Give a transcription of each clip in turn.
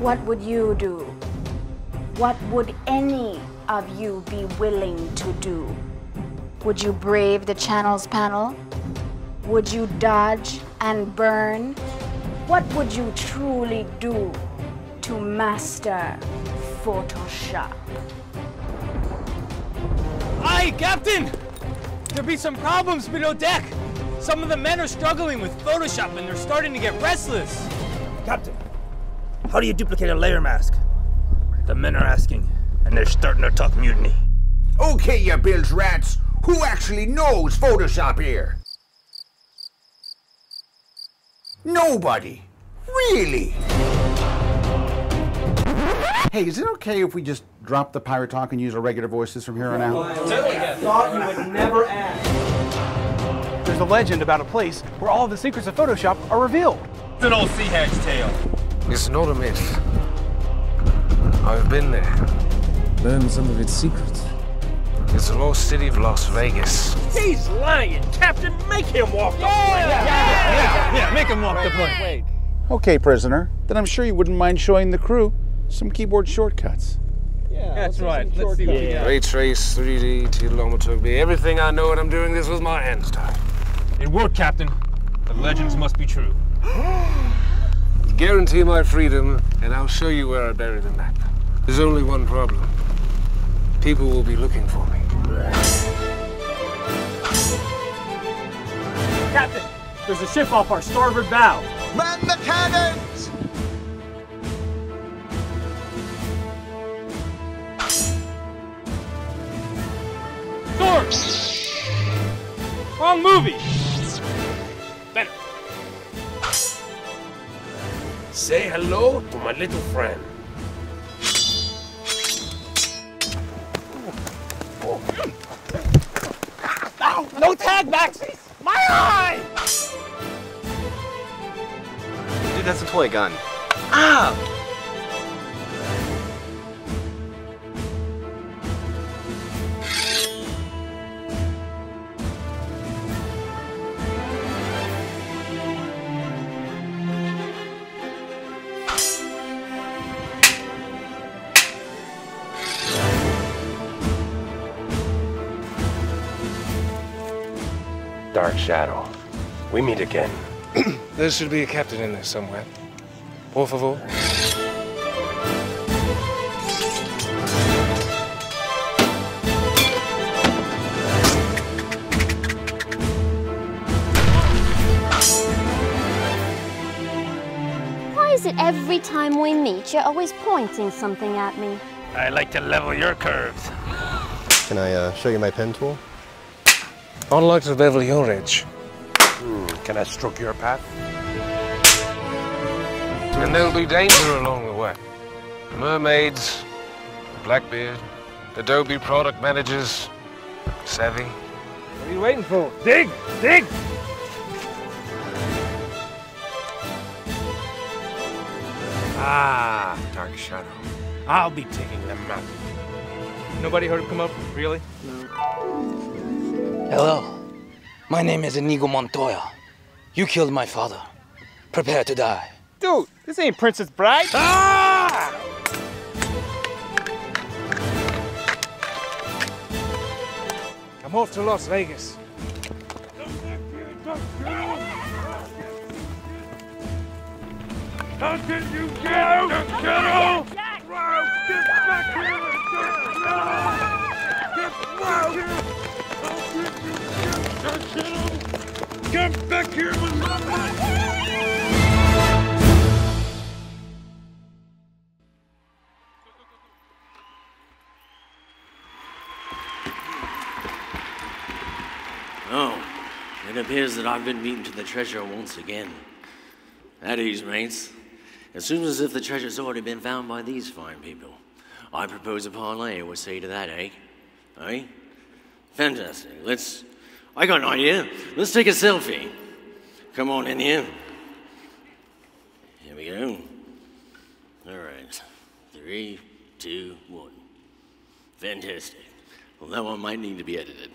What would you do? What would any of you be willing to do? Would you brave the channels panel? Would you dodge and burn? What would you truly do to master Photoshop? Aye, Captain! There be some problems below deck. Some of the men are struggling with Photoshop and they're starting to get restless. Captain, how do you duplicate a layer mask? The men are asking, and they're starting to talk mutiny. Okay, you bilge rats. Who actually knows Photoshop here? Nobody. Really? Hey, is it okay if we just drop the pirate talk and use our regular voices from here on out? I thought you would never ask. There's a legend about a place where all of the secrets of Photoshop are revealed. It's an old sea hag's tale. It's not a myth. I've been there. Learn some of its secrets. It's the lost city of Las Vegas. He's lying, Captain. Make him walk the plank. Yeah, make him walk the plank. Okay, prisoner. Then I'm sure you wouldn't mind showing the crew some keyboard shortcuts. Yeah, that's right. Let's see what you got. Ray trace, 3D, telemetry, everything I know, and I'm doing this with my hands tied. It worked, Captain. The legends must be true. Guarantee my freedom, and I'll show you where I bury the map. There's only one problem. People will be looking for me. Captain, there's a ship off our starboard bow. Man the cannons! Sword! Wrong movie! Better. Say hello to my little friend. No tag, Maxie! My eye! Dude, that's a toy gun. Ah! Dark Shadow. We meet again. There should be a captain in there somewhere. Por favor. Why is it every time we meet, you're always pointing something at me? I like to level your curves. Can I show you my pen tool? I'd like to bevel your edge. Can I stroke your path? And there'll be danger along the way. Mermaids, Blackbeard, Adobe product managers, Savvy. What are you waiting for? Dig! Dig! Ah, Dark Shadow. I'll be taking them out. Nobody heard him come up? Really? Hello. My name is Inigo Montoya. You killed my father. Prepare to die. Dude, this ain't Princess Bride. Ah! I'm off to Las Vegas. How can you get Dark Shadow? Get back here! Get back here with Oh, it appears that I've been beaten to the treasure once again. At ease, mates. As soon as if the treasure's already been found by these fine people. I propose a parlay. What say you to that, eh? Eh? Fantastic. I got an idea. Let's take a selfie. Come on in here. Here we go. All right. 3, 2, 1. Fantastic. Well, that one might need to be edited.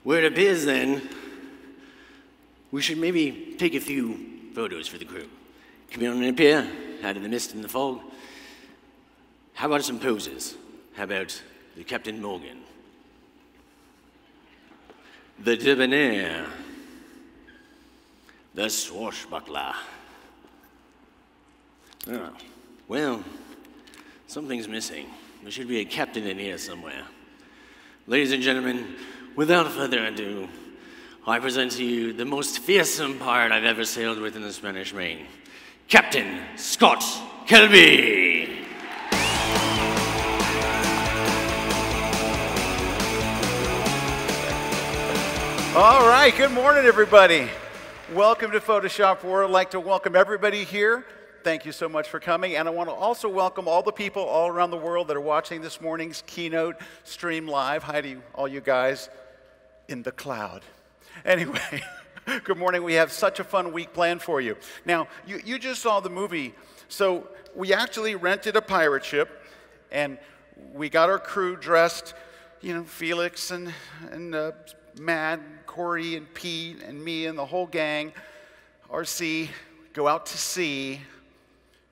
Where it appears, then, we should maybe take a few photos for the crew. Come on up here, out of the mist and the fog. How about some poses? How about the Captain Morgan? The debonair. The swashbuckler. Oh, well, something's missing. There should be a captain in here somewhere. Ladies and gentlemen, without further ado, I present to you the most fearsome pirate I've ever sailed with in the Spanish Main, Captain Scott Kelby. All right, good morning, everybody. Welcome to Photoshop World. I'd like to welcome everybody here. Thank you so much for coming. And I want to also welcome all the people all around the world that are watching this morning's Keynote stream live. Hi to you, all you guys in the cloud. Anyway, good morning. We have such a fun week planned for you. Now, you just saw the movie. So we actually rented a pirate ship, and we got our crew dressed, you know, Felix and Matt, Corey, and Pete, and me, and the whole gang. RC, go out to sea.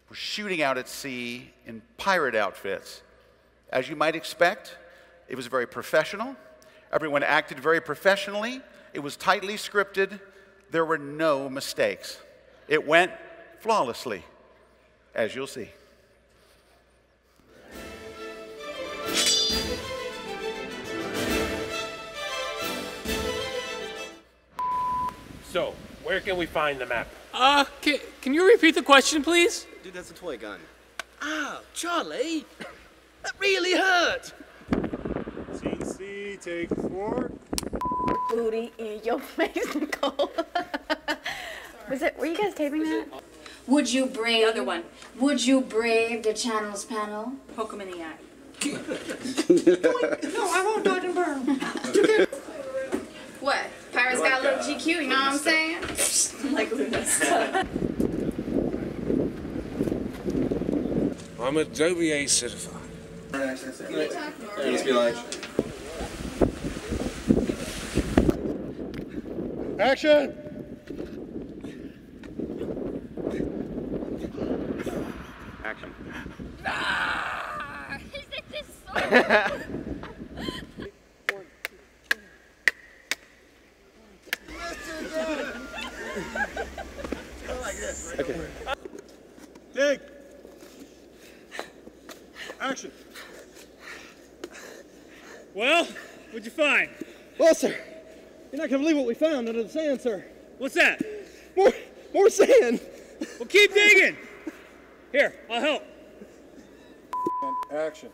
We're shooting out at sea in pirate outfits. As you might expect, it was very professional. Everyone acted very professionally. It was tightly scripted. There were no mistakes. It went flawlessly, as you'll see. So, where can we find the map? Can you repeat the question, please? Dude, that's a toy gun. Ow, Charlie! That really hurt! Scene C, take 4. Booty in your face, Nicole. Were you guys taping that? Would you brave the other one? Would you brave the channels panel? Poke him in the eye. No, I won't dodge and burn. What? Pirates got a little GQ, you know what I'm saying? Like Luna stuff. I'm Adobe A certified. Just be like, Action! action. Okay. Dig! Action! Well, what'd you find? Well, sir, you're not gonna believe what we found under the sand, sir. What's that? More sand. Well, keep digging. Here, I'll help. And action.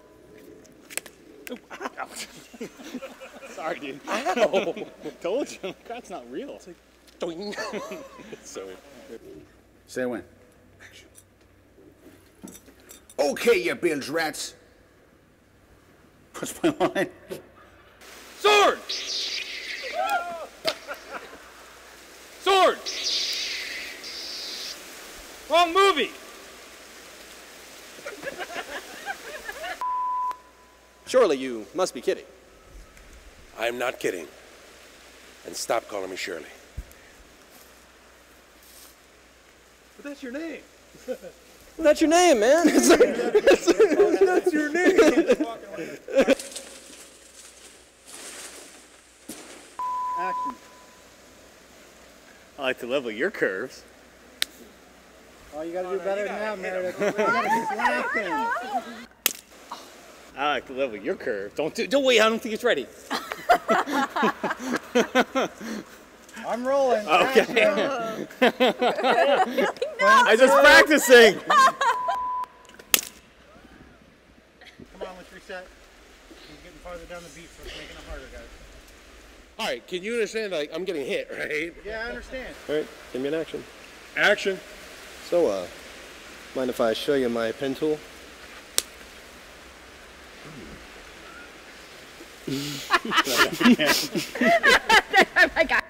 Sorry, dude. Ow. Told you, that's not real. It's like, doing. So. Say when. Okay, you bilge rats. What's my line? Sword! Sword! Wrong movie! Surely you must be kidding. I'm not kidding. And stop calling me Shirley. But that's your name. Well, that's your name, man. That's your name. Action. I like to level your curves. Oh, you gotta do better than that, Meredith. You gotta keep laughing. I like to level your curve. Don't wait, I don't think it's ready. I'm rolling. Okay. I'm just practicing. Come on, let's reset. He's getting farther down the beat, so it's making it harder, guys. All right, can you understand? Like, I'm getting hit, right? Yeah, I understand. All right, give me an action. Action. So, mind if I show you my pen tool? Oh my God.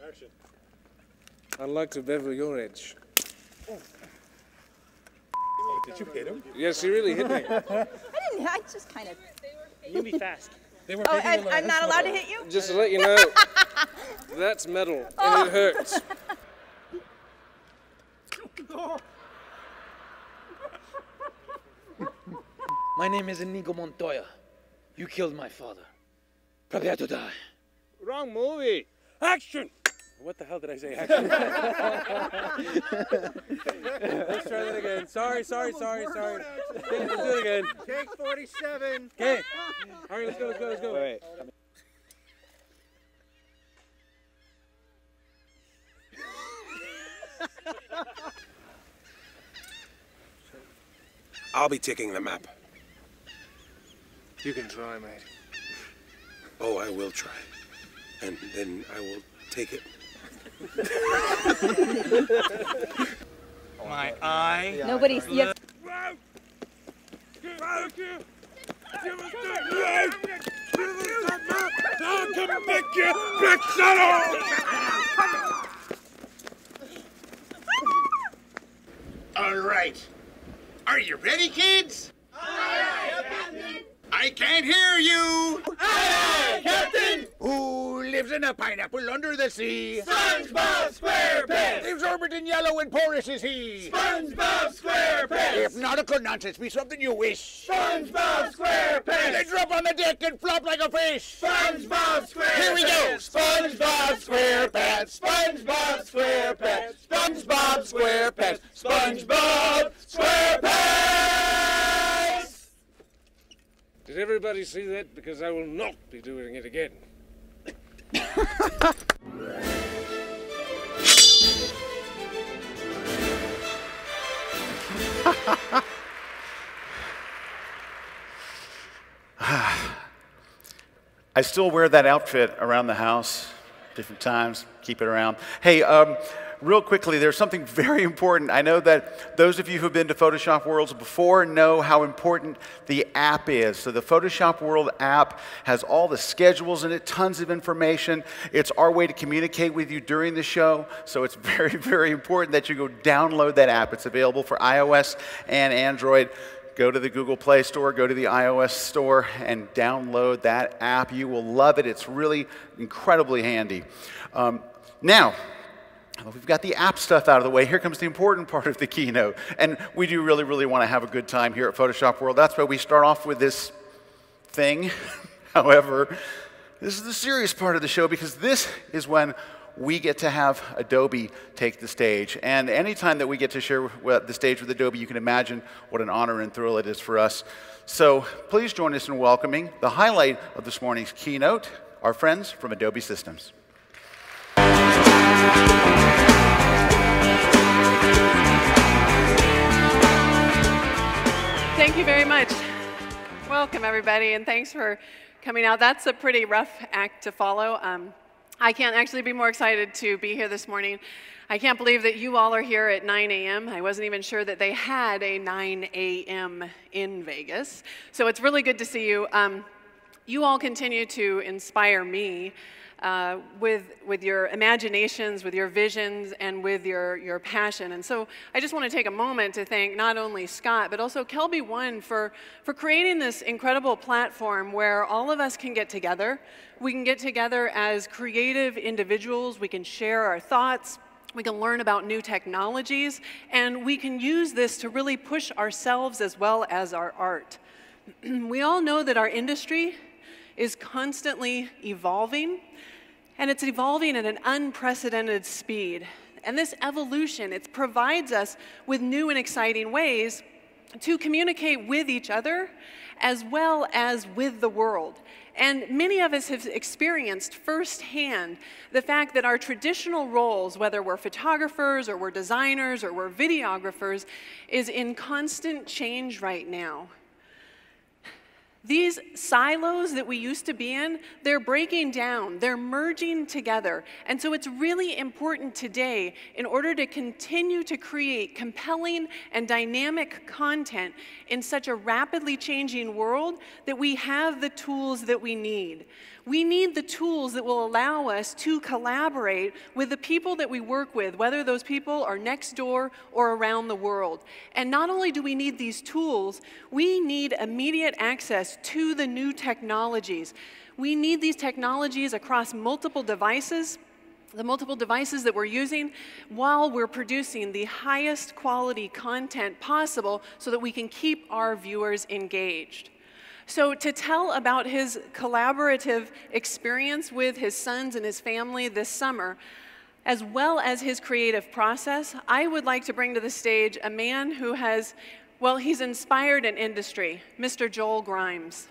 Action. I'd like to bevel your edge. Oh, did you hit him? Yes, he really hit me. I didn't. I just kind of. You be fast. They were Oh, I'm not allowed to hit you? Just to let you know, that's metal and it hurts. My name is Inigo Montoya. You killed my father. Prepare to die. Wrong movie. Action! What the hell did I say? Action. Let's try that again. Sorry. Okay, let's do it again. Take 47. Okay. All right, let's go. Wait. I'll be taking the map. You can try, mate. Oh, I will try. And then I will take it. My eye. Nobody's yet. All right. Are you ready, kids? Aye, Captain. I can't hear you. Aye, Captain. Who lives in a pineapple under the sea? SpongeBob SquarePants. Exorbitant yellow and porous is he. SpongeBob SquarePants. If nautical nonsense be something you wish. SpongeBob SquarePants. They drop on the deck and flop like a fish. SpongeBob SquarePants. Here we go. SpongeBob SquarePants. SpongeBob SquarePants. SpongeBob SquarePants. SpongeBob SquarePants. Did everybody see that? Because I will not be doing it again. I still wear that outfit around the house, different times, keep it around. Hey, real quickly, there's something very important. I know that those of you who've been to Photoshop Worlds before know how important the app is. So the Photoshop World app has all the schedules in it, tons of information. It's our way to communicate with you during the show, so it's very, very important that you go download that app. It's available for iOS and Android. Go to the Google Play Store, go to the iOS Store, and download that app. You will love it. It's really incredibly handy. Now, we've got the app stuff out of the way. Here comes the important part of the keynote. And we do really, really want to have a good time here at Photoshop World. That's why we start off with this thing. However, this is the serious part of the show because this is when we get to have Adobe take the stage. And anytime that we get to share the stage with Adobe, you can imagine what an honor and thrill it is for us. So please join us in welcoming the highlight of this morning's keynote, our friends from Adobe Systems. Thank you very much. Welcome, everybody, and thanks for coming out. That's a pretty rough act to follow. I can't actually be more excited to be here this morning. I can't believe that you all are here at 9 a.m. I wasn't even sure that they had a 9 a.m. in Vegas. So it's really good to see you. You all continue to inspire me with your imaginations, with your visions, and with your passion. And so I just want to take a moment to thank not only Scott, but also Kelby One for creating this incredible platform where all of us can get together. We can get together as creative individuals. We can share our thoughts. We can learn about new technologies. And we can use this to really push ourselves as well as our art. We all know that our industry is constantly evolving, and it's evolving at an unprecedented speed. And this evolution, it provides us with new and exciting ways to communicate with each other as well as with the world. And many of us have experienced firsthand the fact that our traditional roles, whether we're photographers or we're designers or we're videographers, is in constant change right now. These silos that we used to be in, they're breaking down, they're merging together. And so it's really important today, in order to continue to create compelling and dynamic content in such a rapidly changing world, that we have the tools that we need. We need the tools that will allow us to collaborate with the people that we work with, whether those people are next door or around the world. And not only do we need these tools, we need immediate access to the new technologies. We need these technologies across multiple devices, the multiple devices that we're using while we're producing the highest quality content possible so that we can keep our viewers engaged. So to tell about his collaborative experience with his sons and his family this summer, as well as his creative process, I would like to bring to the stage a man who has, well, he's inspired an industry, Mr. Joel Grimes.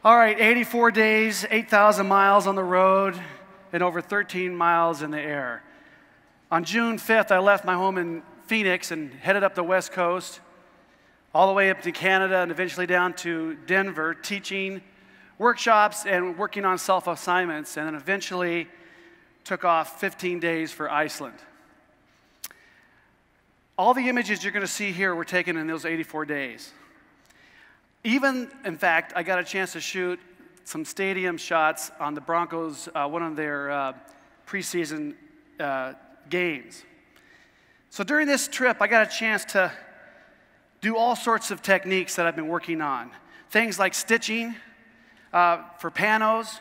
All right, 84 days, 8,000 miles on the road, and over 13 miles in the air. On June 5th, I left my home in Phoenix and headed up the West Coast, all the way up to Canada and eventually down to Denver, teaching workshops and working on self-assignments, and then eventually took off 15 days for Iceland. All the images you're going to see here were taken in those 84 days. Even, in fact, I got a chance to shoot some stadium shots on the Broncos, one of their preseason games. So during this trip, I got a chance to do all sorts of techniques that I've been working on. Things like stitching for panos,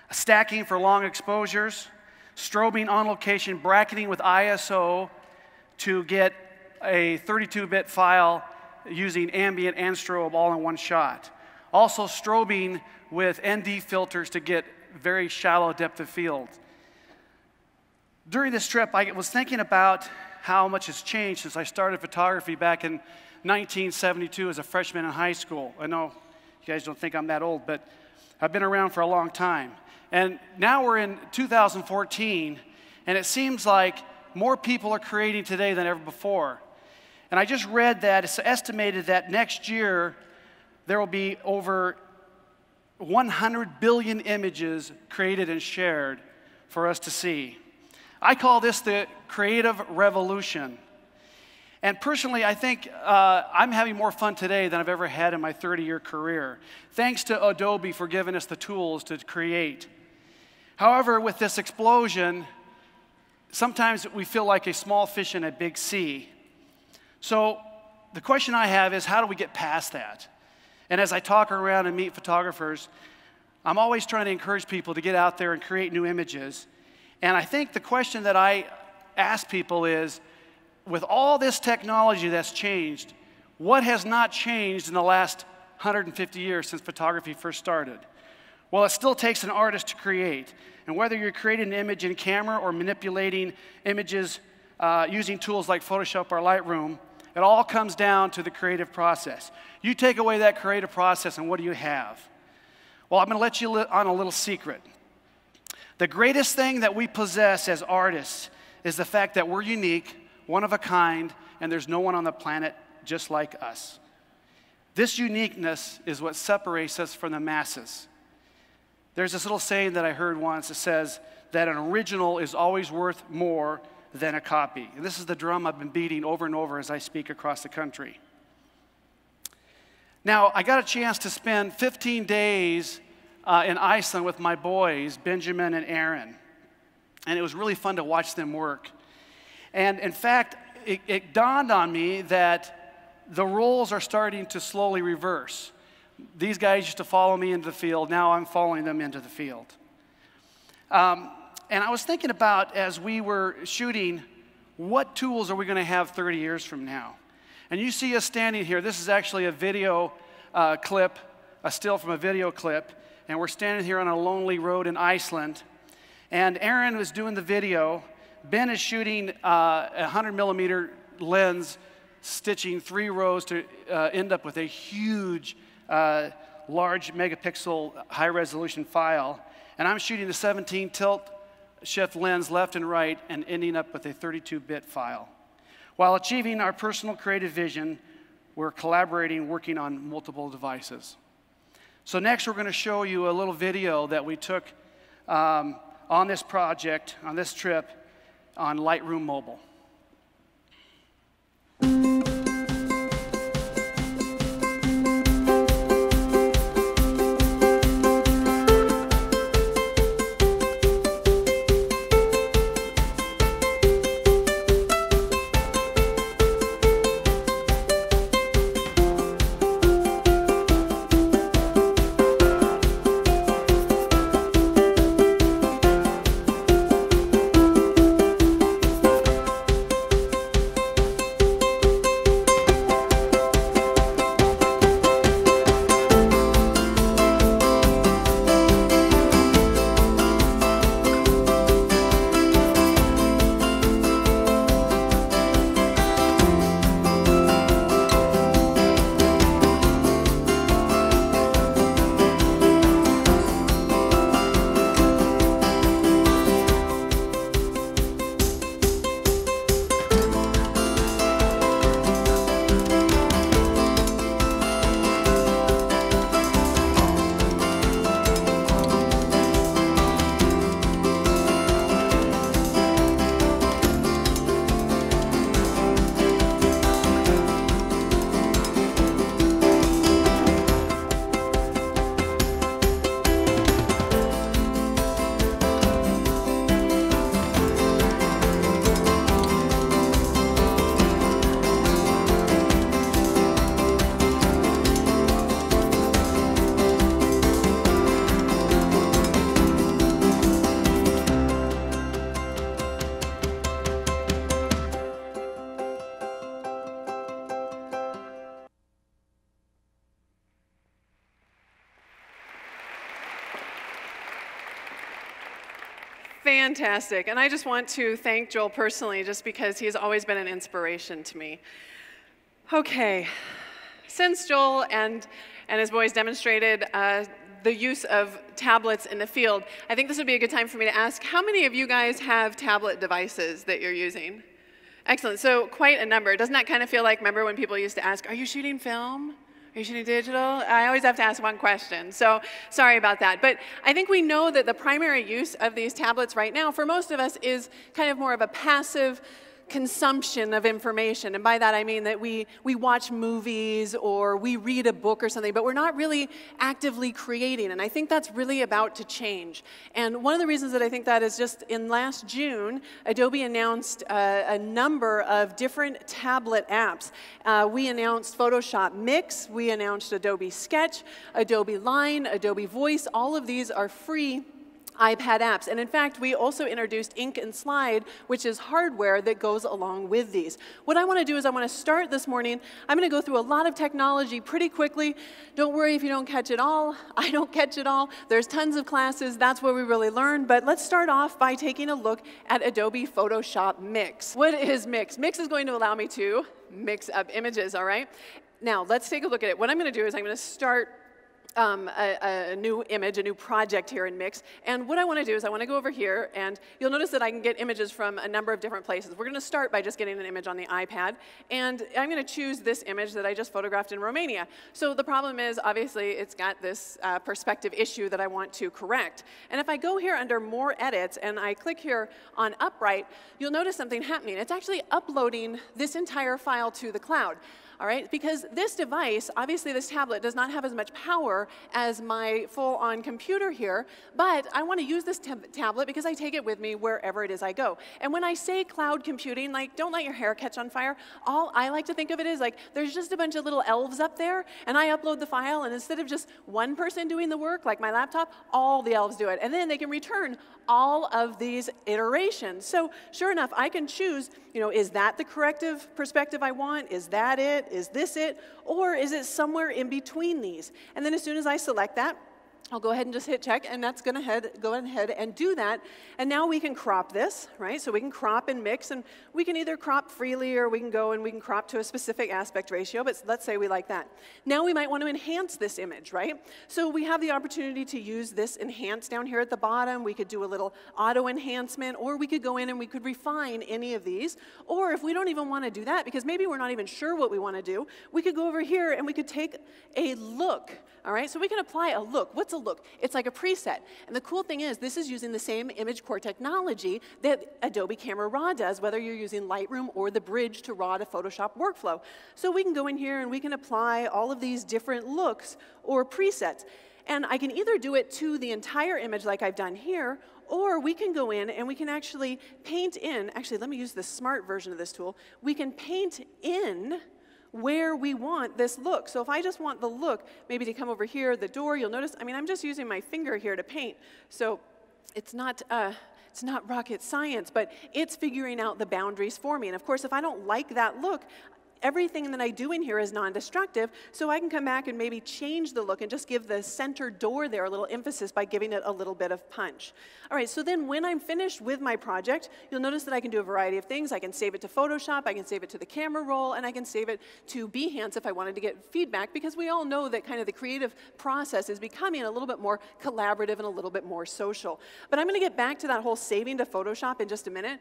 stacking for long exposures, strobing on location, bracketing with ISO to get a 32-bit file using ambient and strobe all in one shot. Also strobing with ND filters to get very shallow depth of field. During this trip, I was thinking about how much has changed since I started photography back in 1972 as a freshman in high school. I know you guys don't think I'm that old, but I've been around for a long time. And now we're in 2014, and it seems like more people are creating today than ever before. And I just read that it's estimated that next year there will be over 100 billion images created and shared for us to see. I call this the creative revolution. And personally, I think I'm having more fun today than I've ever had in my 30-year career, thanks to Adobe for giving us the tools to create. However, with this explosion, sometimes we feel like a small fish in a big sea. So the question I have is, how do we get past that? And as I talk around and meet photographers, I'm always trying to encourage people to get out there and create new images. And I think the question that I ask people is, with all this technology that's changed, what has not changed in the last 150 years since photography first started? Well, it still takes an artist to create. And whether you're creating an image in camera or manipulating images using tools like Photoshop or Lightroom, it all comes down to the creative process. You take away that creative process, and what do you have? Well, I'm going to let you on a little secret. The greatest thing that we possess as artists is the fact that we're unique, one of a kind, and there's no one on the planet just like us. This uniqueness is what separates us from the masses. There's this little saying that I heard once that says that an original is always worth more than a copy. And this is the drum I've been beating over and over as I speak across the country. Now, I got a chance to spend 15 days in Iceland with my boys, Benjamin and Aaron. And it was really fun to watch them work. And in fact, it dawned on me that the roles are starting to slowly reverse. These guys used to follow me into the field. Now I'm following them into the field. And I was thinking about, as we were shooting, what tools are we going to have 30 years from now? And you see us standing here. This is actually a video clip, a still from a video clip. And we're standing here on a lonely road in Iceland. And Aaron was doing the video. Ben is shooting a 100mm lens, stitching 3 rows to end up with a huge, large megapixel high-resolution file. And I'm shooting the 17 tilt shift lens left and right and ending up with a 32-bit file. While achieving our personal creative vision, we're collaborating, working on multiple devices. So next we're going to show you a little video that we took on this project, on this trip, on Lightroom Mobile. Fantastic. And I just want to thank Joel personally, just because he has always been an inspiration to me. Okay. Since Joel and his boys demonstrated the use of tablets in the field, I think this would be a good time for me to ask, how many of you guys have tablet devices that you're using? Excellent. So quite a number. Doesn't that kind of feel like, remember when people used to ask, are you shooting film? Are you shooting digital? I always have to ask one question, so sorry about that. But I think we know that the primary use of these tablets right now, for most of us, is kind of more of a passive consumption of information. And by that I mean that we watch movies or we read a book or something, but we're not really actively creating. And I think that's really about to change. And one of the reasons that I think that is just in last June, Adobe announced a number of different tablet apps. We announced Photoshop Mix, we announced Adobe Sketch, Adobe Line, Adobe Voice. All of these are free iPad apps. And in fact, we also introduced Ink and Slide, which is hardware that goes along with these. What I want to do is I want to start this morning. I'm going to go through a lot of technology pretty quickly. Don't worry if you don't catch it all. I don't catch it all. There's tons of classes. That's where we really learn. But let's start off by taking a look at Adobe Photoshop Mix. What is Mix? Mix is going to allow me to mix up images, all right? Now, let's take a look at it. What I'm going to do is I'm going to start a new image, a new project here in Mix. And what I want to do is I want to go over here, and you'll notice that I can get images from a number of different places. We're going to start by just getting an image on the iPad, and I'm going to choose this image that I just photographed in Romania. So the problem is, obviously, it's got this perspective issue that I want to correct. And if I go here under More Edits, and I click here on Upright, you'll notice something happening. It's actually uploading this entire file to the cloud. All right, because this device, obviously this tablet, does not have as much power as my full-on computer here, but I want to use this tablet because I take it with me wherever it is I go. And when I say cloud computing, like, don't let your hair catch on fire, all I like to think of it is like there's just a bunch of little elves up there, and I upload the file, and instead of just one person doing the work, like my laptop, all the elves do it. And then they can return all of these iterations. So sure enough, I can choose, you know, is that the corrective perspective I want? Is that it? Is this it? Or is it somewhere in between these? And then as soon as I select that, I'll go ahead and just hit check, and that's going to go ahead and do that. And now we can crop this, right? So we can crop and mix, and we can either crop freely or we can go and we can crop to a specific aspect ratio, but let's say we like that. Now we might want to enhance this image, right? So we have the opportunity to use this enhance down here at the bottom. We could do a little auto enhancement, or we could go in and we could refine any of these. Or if we don't even want to do that, because maybe we're not even sure what we want to do, we could go over here and we could take a look. All right, so we can apply a look. What's a look? It's like a preset. And the cool thing is, this is using the same image core technology that Adobe Camera Raw does, whether you're using Lightroom or the Bridge to Raw to Photoshop workflow. So we can go in here and we can apply all of these different looks or presets. And I can either do it to the entire image like I've done here, or we can go in and we can actually paint in. Actually, let me use the smart version of this tool. We can paint in where we want this look. So if I just want the look maybe to come over here, the door, you'll notice, I mean, I'm just using my finger here to paint. So it's not rocket science, but it's figuring out the boundaries for me. And of course, if I don't like that look, everything that I do in here is non-destructive, so I can come back and maybe change the look and just give the center door there a little emphasis by giving it a little bit of punch. All right, so then when I'm finished with my project, you'll notice that I can do a variety of things. I can save it to Photoshop, I can save it to the camera roll, and I can save it to Behance if I wanted to get feedback, because we all know that kind of the creative process is becoming a little bit more collaborative and a little bit more social. But I'm going to get back to that whole saving to Photoshop in just a minute.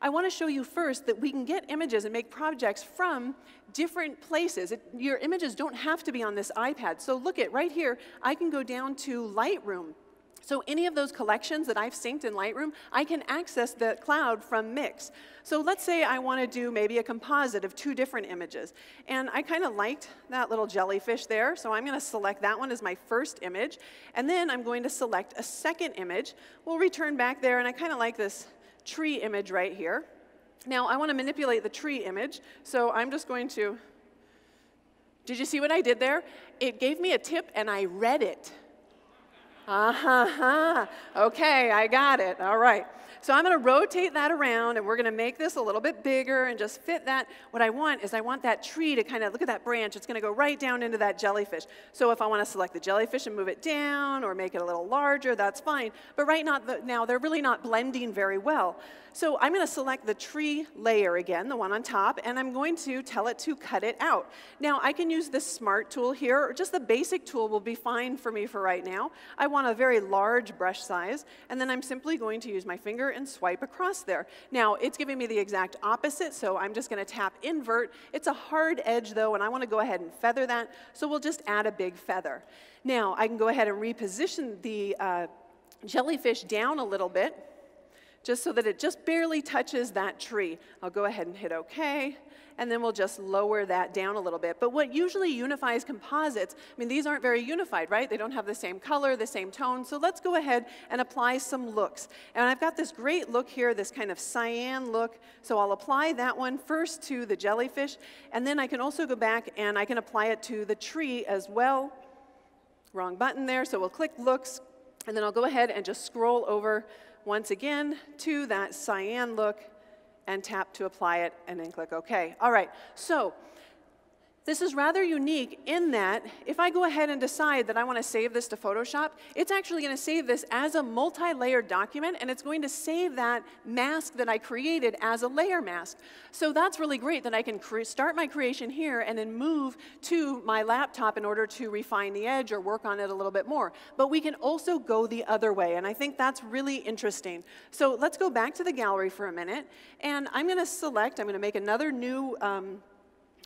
I want to show you first that we can get images and make projects from different places. Your images don't have to be on this iPad. So look at right here, I can go down to Lightroom. So any of those collections that I've synced in Lightroom, I can access the cloud from Mix. So let's say I want to do maybe a composite of two different images. And I kind of liked that little jellyfish there, so I'm going to select that one as my first image. And then I'm going to select a second image. We'll return back there, and I kind of like this tree image right here. Now I want to manipulate the tree image, so I'm just going to, did you see what I did there? It gave me a tip and I read it. Okay, I got it. All right. So I'm going to rotate that around, and we're going to make this a little bit bigger and just fit that. What I want is I want that tree to kind of, look at that branch. It's going to go right down into that jellyfish. So if I want to select the jellyfish and move it down or make it a little larger, that's fine. But right now, they're really not blending very well. So I'm going to select the tree layer again, the one on top, and I'm going to tell it to cut it out. Now, I can use the Smart tool here, or just the basic tool will be fine for me for right now. I want a very large brush size, and then I'm simply going to use my finger and swipe across there. Now, it's giving me the exact opposite, so I'm just going to tap invert. It's a hard edge, though, and I want to go ahead and feather that, so we'll just add a big feather. Now, I can go ahead and reposition the jellyfish down a little bit, just so that it just barely touches that tree. I'll go ahead and hit OK, and then we'll just lower that down a little bit. But what usually unifies composites, I mean, these aren't very unified, right? They don't have the same color, the same tone. So let's go ahead and apply some looks. And I've got this great look here, this kind of cyan look. So I'll apply that one first to the jellyfish, and then I can also go back and I can apply it to the tree as well. Wrong button there, so we'll click looks, and then I'll go ahead and just scroll over once again to that cyan look and tap to apply it and then click OK. All right, so this is rather unique in that if I go ahead and decide that I want to save this to Photoshop, it's actually going to save this as a multi-layered document, and it's going to save that mask that I created as a layer mask. So that's really great that I can start my creation here and then move to my laptop in order to refine the edge or work on it a little bit more. But we can also go the other way, and I think that's really interesting. So let's go back to the gallery for a minute, and I'm going to make another new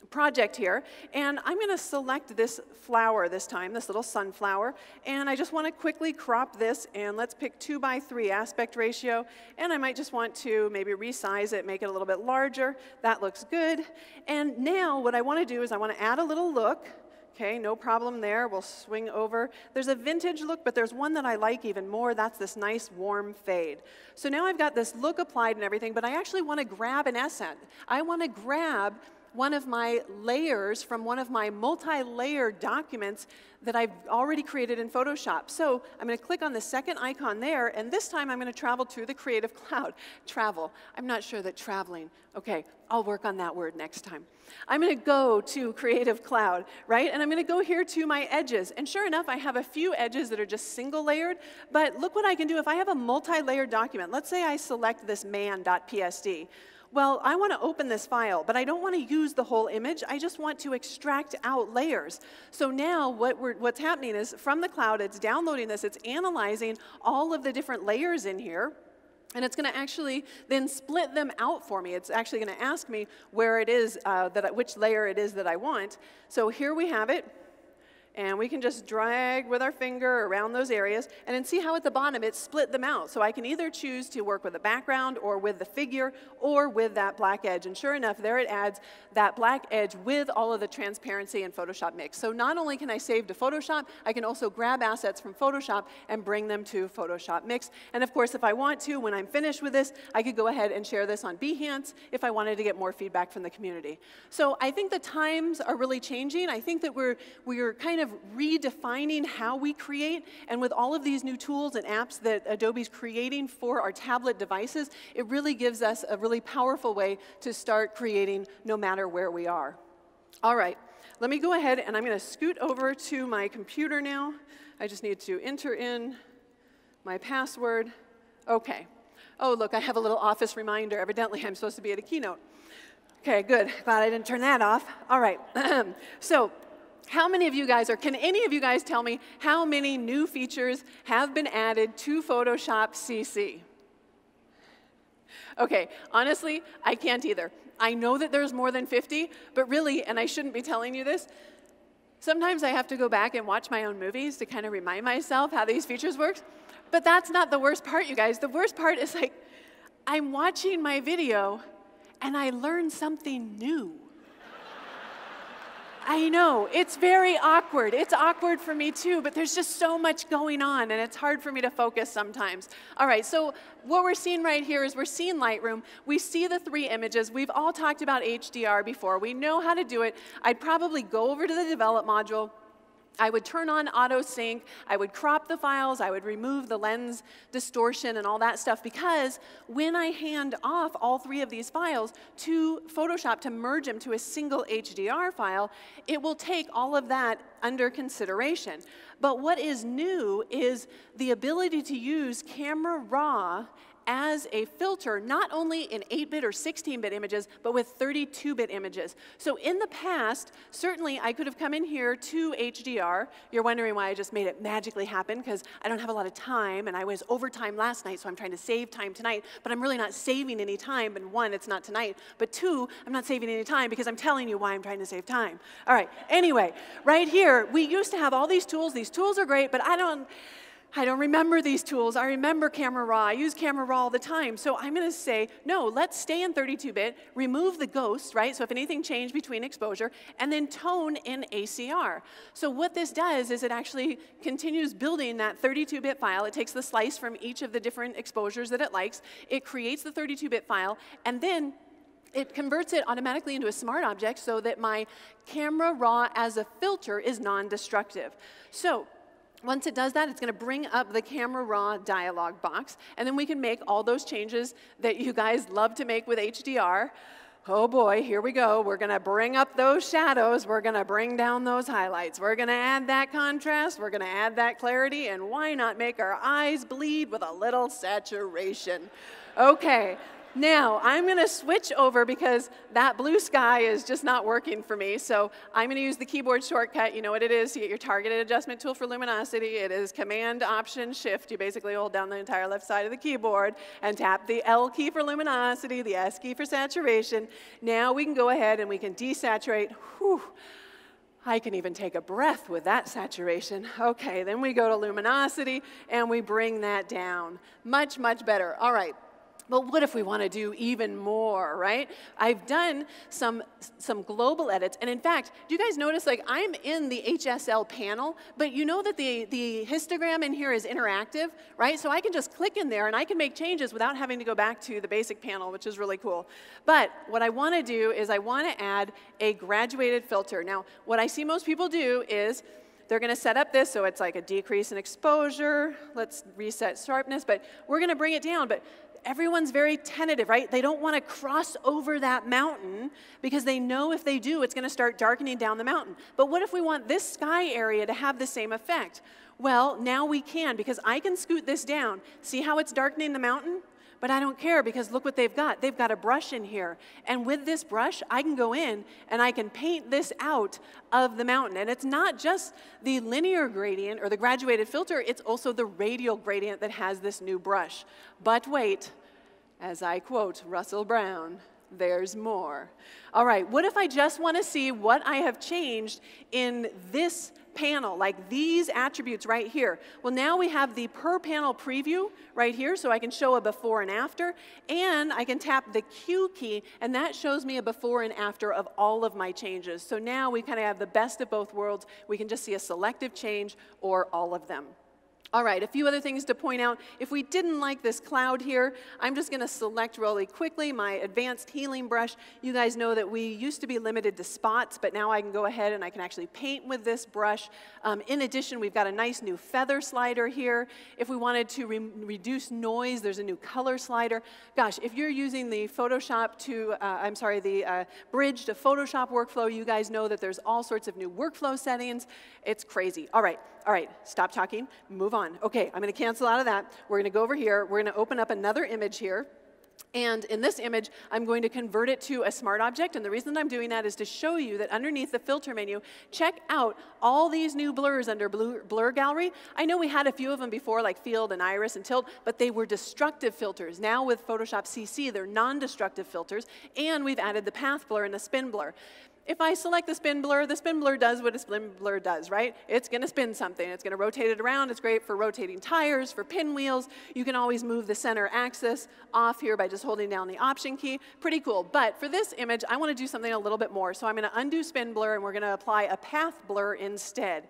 project here, and I'm going to select this flower this time, this little sunflower, and I just want to quickly crop this, and let's pick 2:3 aspect ratio, and I might just want to maybe resize it, make it a little bit larger. That looks good. And now what I want to do is I want to add a little look. Okay, no problem there. We'll swing over. There's a vintage look, but there's one that I like even more. That's this nice warm fade. So now I've got this look applied and everything, but I actually want to grab an essence. I want to grab one of my layers from one of my multi-layered documents that I've already created in Photoshop. So I'm going to click on the second icon there, and this time I'm going to travel to the Creative Cloud. Travel. I'm not sure that traveling. Okay, I'll work on that word next time. I'm going to go to Creative Cloud, right? And I'm going to go here to my edges. And sure enough, I have a few edges that are just single layered, but look what I can do if I have a multi-layered document. Let's say I select this man.psd. Well, I want to open this file, but I don't want to use the whole image. I just want to extract out layers. So now what's happening is from the cloud, it's downloading this, it's analyzing all of the different layers in here, and it's going to actually then split them out for me. It's actually going to ask me where it is, which layer it is that I want. So here we have it. And we can just drag with our finger around those areas, and then see how at the bottom it split them out. So I can either choose to work with the background or with the figure or with that black edge. And sure enough, there it adds that black edge with all of the transparency and Photoshop mix. So not only can I save to Photoshop, I can also grab assets from Photoshop and bring them to Photoshop Mix. And of course, if I want to, when I'm finished with this, I could go ahead and share this on Behance if I wanted to get more feedback from the community. So I think the times are really changing. I think that we're kind of redefining how we create, and with all of these new tools and apps that Adobe's creating for our tablet devices, it really gives us a really powerful way to start creating no matter where we are. All right, let me go ahead and I'm going to scoot over to my computer now. I just need to enter in my password. Okay. Oh, look, I have a little office reminder. Evidently, I'm supposed to be at a keynote. Okay, good. Glad I didn't turn that off. All right. So, how many of you guys, or can any of you guys tell me how many new features have been added to Photoshop CC? Okay, honestly, I can't either. I know that there's more than 50, but really, and I shouldn't be telling you this, sometimes I have to go back and watch my own movies to kind of remind myself how these features work. But that's not the worst part, you guys. The worst part is like, I'm watching my video and I learn something new. I know, it's very awkward. It's awkward for me too, but there's just so much going on and it's hard for me to focus sometimes. All right, so what we're seeing right here is we're seeing Lightroom. We see the 3 images. We've all talked about HDR before. We know how to do it. I'd probably go over to the Develop module, I would turn on auto sync, I would crop the files, I would remove the lens distortion and all that stuff, because when I hand off all 3 of these files to Photoshop to merge them to a single HDR file, it will take all of that under consideration. But what is new is the ability to use Camera Raw as a filter, not only in 8-bit or 16-bit images, but with 32-bit images. So in the past, certainly I could have come in here to HDR. You're wondering why I just made it magically happen, because I don't have a lot of time, and I was overtime last night, so I'm trying to save time tonight, but I'm really not saving any time, and 1, it's not tonight, but 2, I'm not saving any time because I'm telling you why I'm trying to save time. All right, anyway, right here, we used to have all these tools. These tools are great, but I don't remember these tools. I remember Camera Raw. I use Camera Raw all the time. So I'm going to say, no, let's stay in 32-bit, remove the ghosts, right? So if anything changed between exposure, and then tone in ACR. So what this does is it actually continues building that 32-bit file. It takes the slice from each of the different exposures that it likes. It creates the 32-bit file, and then it converts it automatically into a smart object so that my Camera Raw as a filter is non-destructive. So once it does that, it's going to bring up the Camera Raw dialog box, and then we can make all those changes that you guys love to make with HDR. Oh boy, here we go. We're going to bring up those shadows. We're going to bring down those highlights. We're going to add that contrast. We're going to add that clarity, and why not make our eyes bleed with a little saturation? Okay. Now, I'm going to switch over because that blue sky is just not working for me. So I'm going to use the keyboard shortcut. You know what it is. You get your targeted adjustment tool for luminosity. It is Command-Option-Shift. You basically hold down the entire left side of the keyboard and tap the L key for luminosity, the S key for saturation. Now we can go ahead and we can desaturate. Whew. I can even take a breath with that saturation. Okay, then we go to luminosity and we bring that down. Much, much better. All right. But what if we want to do even more, right? I've done some global edits, and in fact, do you guys notice, like, I'm in the HSL panel, but you know that the histogram in here is interactive, right? So I can just click in there, and I can make changes without having to go back to the basic panel, which is really cool. But what I want to do is I want to add a graduated filter. Now, what I see most people do is they're going to set up this so it's like a decrease in exposure. Let's reset sharpness, but we're going to bring it down. But everyone's very tentative, right? They don't want to cross over that mountain because they know if they do, it's going to start darkening down the mountain. But what if we want this sky area to have the same effect? Well, now we can, because I can scoot this down. See how it's darkening the mountain? But I don't care, because look what they've got. They've got a brush in here. And with this brush, I can go in and I can paint this out of the mountain. And it's not just the linear gradient or the graduated filter, it's also the radial gradient that has this new brush. But wait, as I quote Russell Brown, there's more. All right, what if I just want to see what I have changed in this panel, like these attributes right here? Well, now we have the per panel preview right here, so I can show a before and after, and I can tap the Q key, and that shows me a before and after of all of my changes. So now we kind of have the best of both worlds. We can just see a selective change or all of them. All right, a few other things to point out. If we didn't like this cloud here, I'm just going to select really quickly my advanced healing brush. You guys know that we used to be limited to spots, but now I can go ahead and I can actually paint with this brush. In addition, we've got a nice new feather slider here. If we wanted to reduce noise, there's a new color slider. Gosh, if you're using the Photoshop to, the Bridge to Photoshop workflow, you guys know that there's all sorts of new workflow settings. It's crazy. All right, stop talking, move on. Okay, I'm going to cancel out of that. We're going to go over here. We're going to open up another image here. And in this image, I'm going to convert it to a smart object. And the reason I'm doing that is to show you that underneath the filter menu, check out all these new blurs under Blur Gallery. I know we had a few of them before, like Field and Iris and Tilt, but they were destructive filters. Now with Photoshop CC, they're non-destructive filters. And we've added the path blur and the spin blur. If I select the spin blur does what a spin blur does, right? It's going to spin something. It's going to rotate it around. It's great for rotating tires, for pinwheels. You can always move the center axis off here by just holding down the Option key. Pretty cool. But for this image, I want to do something a little bit more. So I'm going to undo spin blur, and we're going to apply a path blur instead.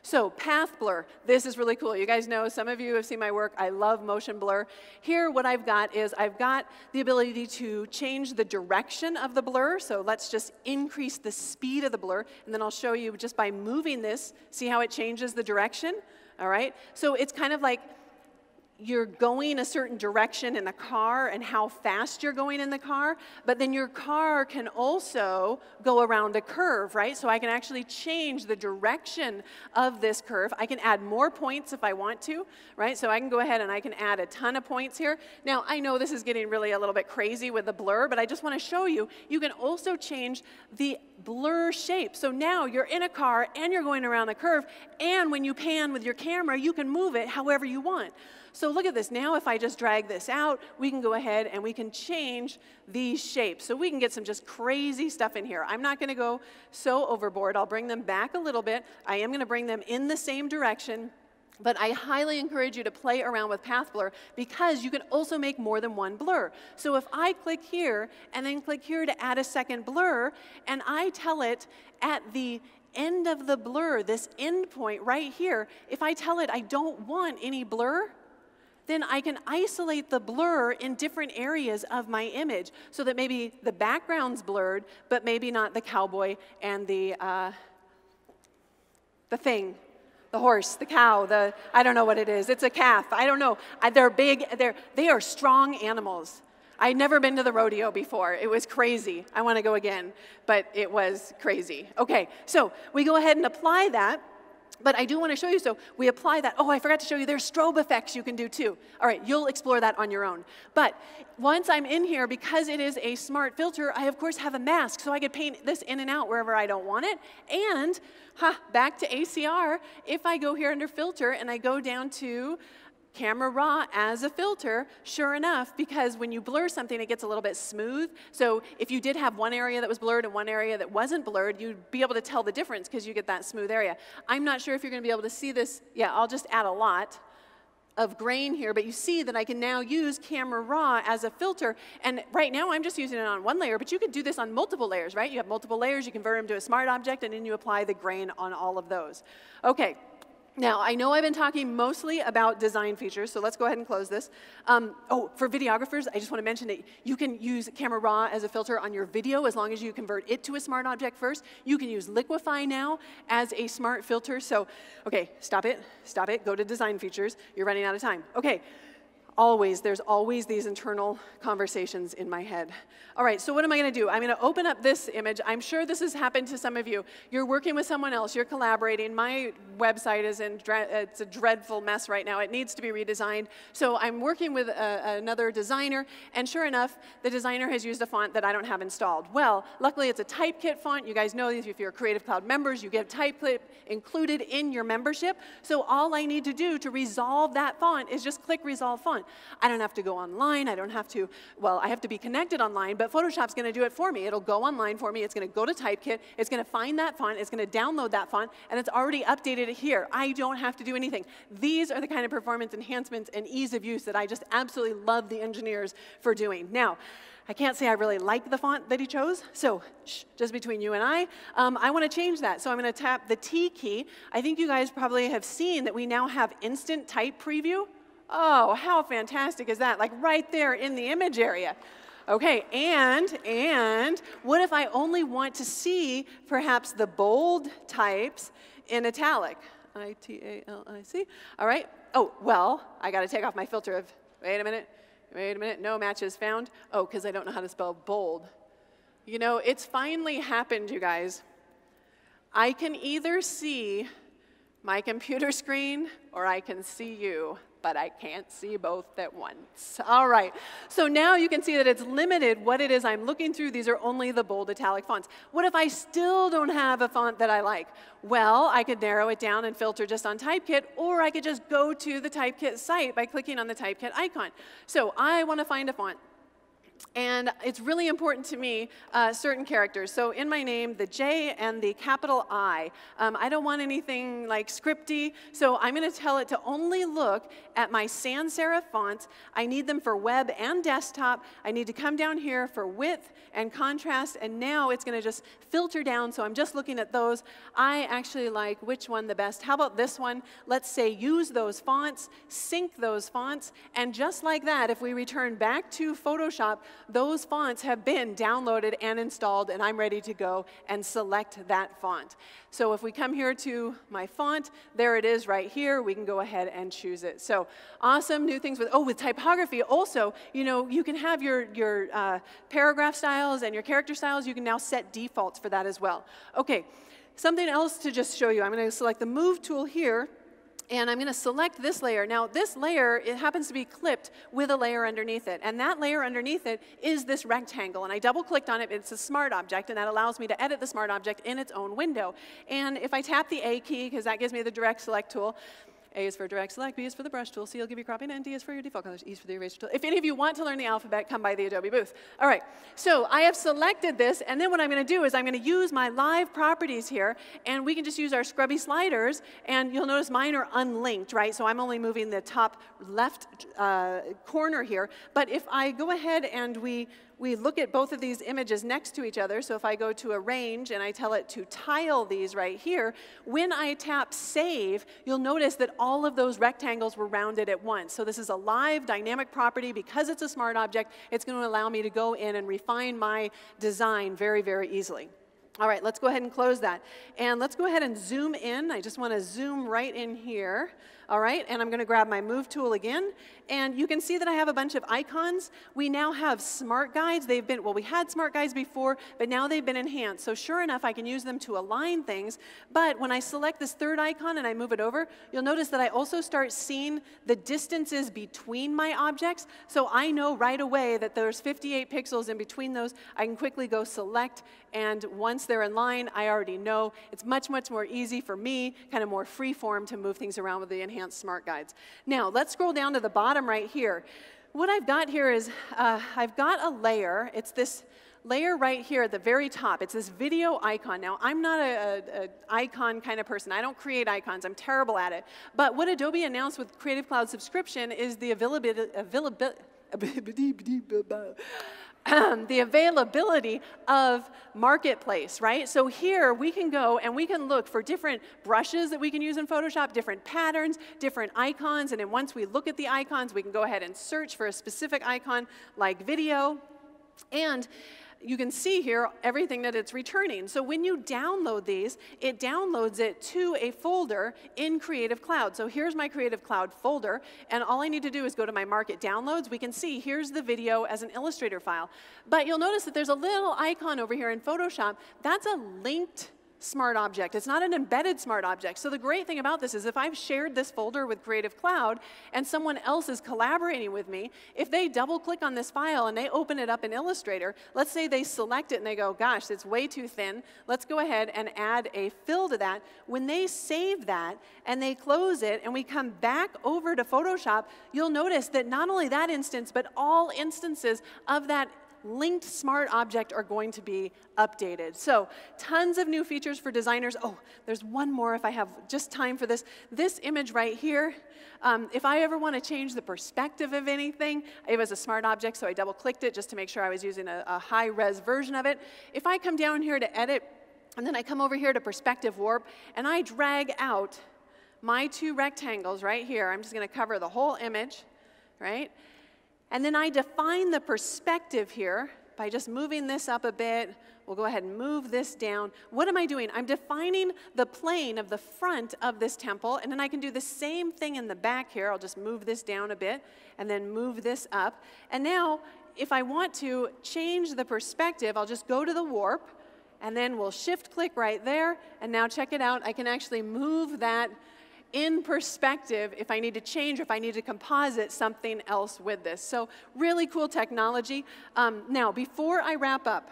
So path blur, this is really cool. You guys know, some of you have seen my work. I love motion blur. Here, what I've got is I've got the ability to change the direction of the blur. So let's just increase the speed of the blur. And then I'll show you just by moving this, see how it changes the direction? All right? So it's kind of like you're going a certain direction in the car and how fast you're going in the car, but then your car can also go around a curve, right? So I can actually change the direction of this curve. I can add more points if I want to, right? So I can go ahead and I can add a ton of points here. Now, I know this is getting really a little bit crazy with the blur, but I just want to show you, you can also change the blur shape. So now you're in a car and you're going around a curve, and when you pan with your camera, you can move it however you want. So look at this. Now if I just drag this out, we can go ahead and we can change these shapes. So we can get some just crazy stuff in here. I'm not going to go so overboard. I'll bring them back a little bit. I am going to bring them in the same direction. But I highly encourage you to play around with path blur because you can also make more than one blur. So if I click here and then click here to add a second blur, and I tell it at the end of the blur, this end point right here, if I tell it I don't want any blur, then I can isolate the blur in different areas of my image so that maybe the background's blurred, but maybe not the cowboy and the thing. The horse, the cow, I don't know what it is. It's a calf. I don't know. They're big. They are strong animals. I'd never been to the rodeo before. It was crazy. I want to go again, but it was crazy. Okay, so we go ahead and apply that. But I do want to show you, so we apply that. Oh, I forgot to show you, there's strobe effects you can do too. All right, you'll explore that on your own. But once I'm in here, because it is a smart filter, I of course have a mask, so I could paint this in and out wherever I don't want it. And, back to ACR, if I go here under filter and I go down to Camera Raw as a filter, sure enough, because when you blur something, it gets a little bit smooth. So if you did have one area that was blurred and one area that wasn't blurred, you'd be able to tell the difference because you get that smooth area. I'm not sure if you're going to be able to see this. Yeah, I'll just add a lot of grain here, but you see that I can now use Camera Raw as a filter. And right now, I'm just using it on one layer, but you could do this on multiple layers, right? You have multiple layers, you convert them to a smart object, and then you apply the grain on all of those. Okay. Now, I know I've been talking mostly about design features, so let's go ahead and close this. For videographers, I just want to mention that you can use Camera Raw as a filter on your video as long as you convert it to a smart object first. You can use Liquify now as a smart filter. So, okay, stop it, go to design features. You're running out of time. Okay. There's always these internal conversations in my head. All right, so what am I going to do? I'm going to open up this image. I'm sure this has happened to some of you. You're working with someone else. You're collaborating. My website is it's a dreadful mess right now. It needs to be redesigned. So I'm working with another designer, and sure enough, the designer has used a font that I don't have installed. Well, luckily, it's a Typekit font. You guys know these. If you're Creative Cloud members, you get Typekit included in your membership. So all I need to do to resolve that font is just click Resolve Font. I don't have to go online. I don't have to, well, I have to be connected online, but Photoshop's going to do it for me. It'll go online for me. It's going to go to Typekit. It's going to find that font. It's going to download that font, and it's already updated it here. I don't have to do anything. These are the kind of performance enhancements and ease of use that I just absolutely love the engineers for doing. Now, I can't say I really like the font that he chose, so just between you and I want to change that. So I'm going to tap the T key. I think you guys probably have seen that we now have instant type preview. Oh, how fantastic is that? Like right there in the image area. Okay, and what if I only want to see perhaps the bold types in italic? I-T-A-L-I-C. All right. Oh, well, I got to take off my filter of, wait a minute, no matches found. Oh, because I don't know how to spell bold. You know, it's finally happened, you guys. I can either see my computer screen or I can see you, but I can't see both at once. All right, so now you can see that it's limited what it is I'm looking through. These are only the bold italic fonts. What if I still don't have a font that I like? Well, I could narrow it down and filter just on Typekit, or I could just go to the Typekit site by clicking on the Typekit icon. So I want to find a font. And it's really important to me, certain characters. So in my name, the J and the capital I. I don't want anything like scripty, so I'm going to tell it to only look at my sans serif fonts. I need them for web and desktop. I need to come down here for width and contrast, and now it's going to just filter down, so I'm just looking at those. I actually like which one the best. How about this one? Let's say use those fonts, sync those fonts, and just like that, if we return back to Photoshop, those fonts have been downloaded and installed, and I'm ready to go and select that font. So if we come here to my font, there it is right here. We can go ahead and choose it. So awesome new things with, with typography. Also, you know, you can have your paragraph styles and your character styles. You can now set defaults for that as well. Okay, something else to just show you. I'm going to select the Move tool here. And I'm going to select this layer. Now, this layer, it happens to be clipped with a layer underneath it. And that layer underneath it is this rectangle. And I double-clicked on it. It's a smart object, and that allows me to edit the smart object in its own window. And if I tap the A key, because that gives me the direct select tool, A is for direct select, B is for the brush tool, C will give you cropping, and D is for your default colors, E is for the eraser tool. If any of you want to learn the alphabet, come by the Adobe booth. All right, so I have selected this, and then what I'm going to do is I'm going to use my live properties here, and we can just use our scrubby sliders, and you'll notice mine are unlinked, right? So I'm only moving the top left corner here. But if I go ahead and we look at both of these images next to each other, so if I go to arrange and I tell it to tile these right here, when I tap save, you'll notice that all of those rectangles were rounded at once. So this is a live dynamic property. Because it's a smart object, it's going to allow me to go in and refine my design very, very easily. All right, let's go ahead and close that. And let's go ahead and zoom in. I just want to zoom right in here. All right, and I'm going to grab my Move tool again. And you can see that I have a bunch of icons. We now have smart guides. They've been, well, we had smart guides before, but now they've been enhanced. So sure enough, I can use them to align things. But when I select this third icon and I move it over, you'll notice that I also start seeing the distances between my objects. So I know right away that there's 58 pixels in between those. I can quickly go select, and once they're in line, I already know. It's much, much more easy for me, kind of more free form, to move things around with the enhanced smart guides. Now, let's scroll down to the bottom right here. What I've got here is I've got a layer. It's this layer right here at the very top. It's this video icon. Now, I'm not an icon kind of person. I don't create icons. I'm terrible at it. But what Adobe announced with Creative Cloud subscription is the availability of Marketplace, right? So here we can go and we can look for different brushes that we can use in Photoshop, different patterns, different icons, and then once we look at the icons, we can go ahead and search for a specific icon like video. And you can see here everything that it's returning. So when you download these, it downloads it to a folder in Creative Cloud. So here's my Creative Cloud folder, and all I need to do is go to my Market Downloads. We can see here's the video as an Illustrator file. But you'll notice that there's a little icon over here in Photoshop. That's a linked smart object. It's not an embedded smart object. So the great thing about this is if I've shared this folder with Creative Cloud and someone else is collaborating with me, if they double click on this file and they open it up in Illustrator, let's say they select it and they go, gosh, it's way too thin. Let's go ahead and add a fill to that. When they save that and they close it and we come back over to Photoshop, you'll notice that not only that instance, but all instances of that linked smart object are going to be updated. So tons of new features for designers. Oh, there's one more if I have just time for this. This image right here, if I ever want to change the perspective of anything, it was a smart object, so I double-clicked it just to make sure I was using a high-res version of it. If I come down here to edit, and then I come over here to perspective warp, and I drag out my two rectangles right here, I'm just going to cover the whole image, right? And then I define the perspective here by just moving this up a bit. We'll go ahead and move this down. What am I doing? I'm defining the plane of the front of this temple, and then I can do the same thing in the back here. I'll just move this down a bit and then move this up. And now, if I want to change the perspective, I'll just go to the warp, and then we'll shift-click right there. And now check it out. I can actually move that in perspective if I need to change or if I need to composite something else with this. So really cool technology. Now, before I wrap up,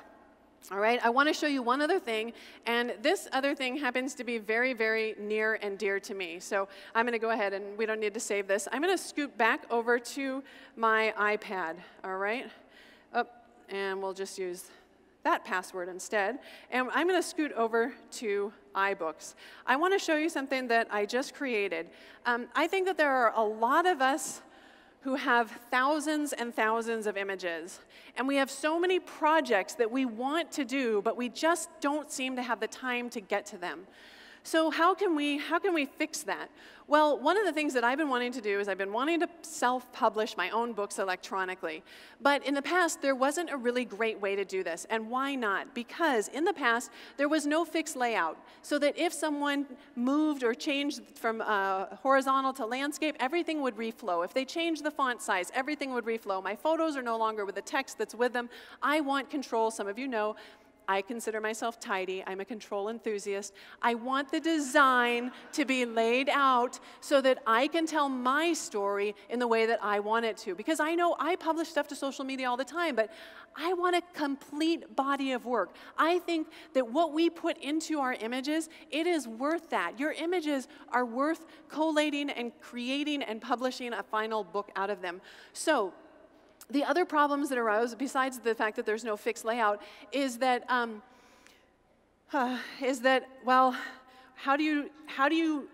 all right, I want to show you one other thing, and this other thing happens to be very, very near and dear to me. So I'm going to go ahead, and we don't need to save this. I'm going to scoot back over to my iPad, all right? and we'll just use that password instead. And I'm going to scoot over to iBooks. I want to show you something that I just created. I think that there are a lot of us who have thousands and thousands of images. And we have so many projects that we want to do, but we just don't seem to have the time to get to them. So how can we fix that? Well, one of the things that I've been wanting to do is I've been wanting to self-publish my own books electronically. But in the past, there wasn't a really great way to do this. And why not? Because in the past, there was no fixed layout. So that if someone moved or changed from horizontal to landscape, everything would reflow. If they changed the font size, everything would reflow. My photos are no longer with the text that's with them. I want control. Some of you know, I consider myself tidy. I'm a control enthusiast. I want the design to be laid out so that I can tell my story in the way that I want it to. Because I know I publish stuff to social media all the time, but I want a complete body of work. I think that what we put into our images, it is worth that. Your images are worth collating and creating and publishing a final book out of them. So, the other problems that arose, besides the fact that there's no fixed layout, is that, well, how do you,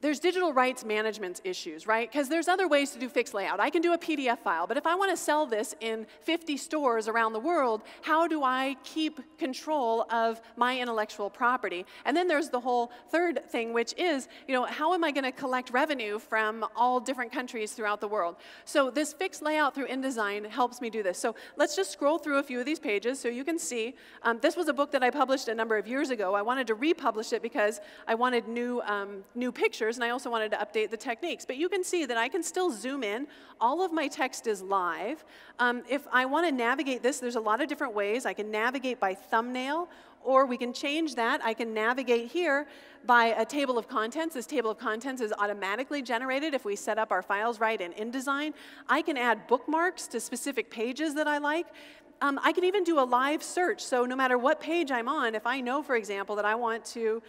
there's digital rights management issues, right? Because there's other ways to do fixed layout. I can do a PDF file, but if I want to sell this in 50 stores around the world, how do I keep control of my intellectual property? And then there's the whole third thing, which is, how am I going to collect revenue from all different countries throughout the world? So this fixed layout through InDesign helps me do this. So let's just scroll through a few of these pages so you can see. This was a book that I published a number of years ago. I wanted to republish it because I wanted new pictures, and I also wanted to update the techniques. But you can see that I can still zoom in. All of my text is live. If I want to navigate this, there's a lot of different ways. I can navigate by thumbnail, or we can change that. I can navigate here by a table of contents. This table of contents is automatically generated if we set up our files right in InDesign. I can add bookmarks to specific pages that I like. I can even do a live search, so no matter what page I'm on, if I know, for example, that I want to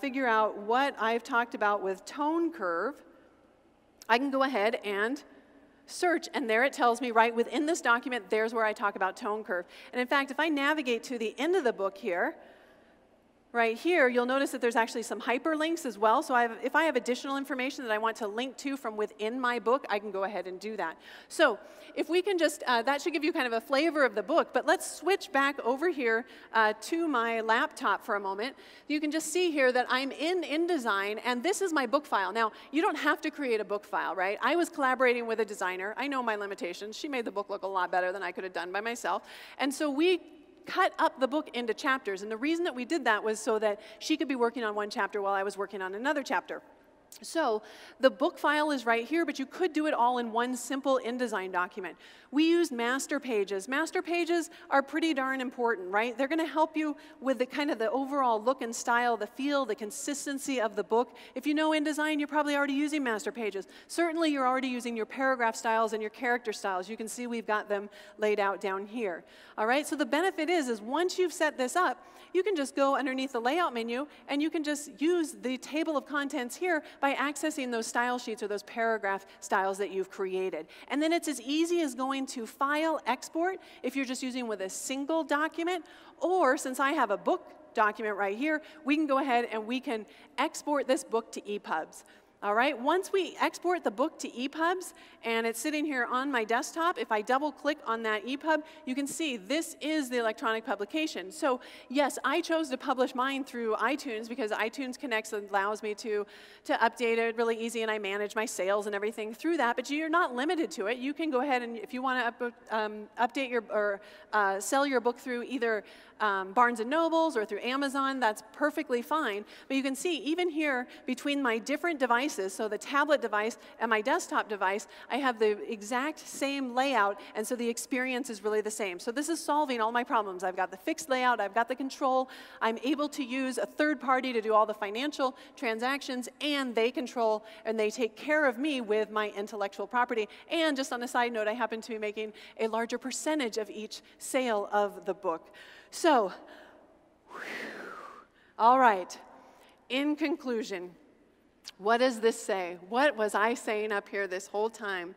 figure out what I've talked about with tone curve, I can go ahead and search, and there it tells me right within this document, there's where I talk about tone curve. And in fact, if I navigate to the end of the book here, right here, you'll notice that there's actually some hyperlinks as well. So if I have additional information that I want to link to from within my book, I can go ahead and do that. So if we can just, that should give you kind of a flavor of the book, but let's switch back over here to my laptop for a moment. You can just see here that I'm in InDesign, and this is my book file. Now, you don't have to create a book file, right? I was collaborating with a designer. I know my limitations. She made the book look a lot better than I could have done by myself. And so we cut up the book into chapters, and the reason that we did that was so that she could be working on one chapter while I was working on another chapter. So the book file is right here, but you could do it all in one simple InDesign document. We used master pages. Master pages are pretty darn important, right? They're going to help you with the kind of the overall look and style, the feel, the consistency of the book. If you know InDesign, you're probably already using master pages. Certainly, you're already using your paragraph styles and your character styles. You can see we've got them laid out down here. All right, so the benefit is once you've set this up, you can just go underneath the layout menu, and you can just use the table of contents here by accessing those style sheets or those paragraph styles that you've created. And then it's as easy as going to File, Export, if you're just using with a single document, or since I have a book document right here, we can go ahead and we can export this book to EPUBs. All right, once we export the book to EPUBs, and it's sitting here on my desktop, if I double click on that EPUB, you can see this is the electronic publication. So yes, I chose to publish mine through iTunes because iTunes Connects allows me to update it really easy, and I manage my sales and everything through that, but you're not limited to it. You can go ahead and if you want to update your, or sell your book through either Barnes & Nobles or through Amazon, that's perfectly fine. But you can see even here between my different devices, so the tablet device and my desktop device, I have the exact same layout, and so the experience is really the same. So this is solving all my problems. I've got the fixed layout, I've got the control, I'm able to use a third party to do all the financial transactions, and they control and they take care of me with my intellectual property. And just on a side note, I happen to be making a larger percentage of each sale of the book. So, all right, in conclusion, what does this say? What was I saying up here this whole time?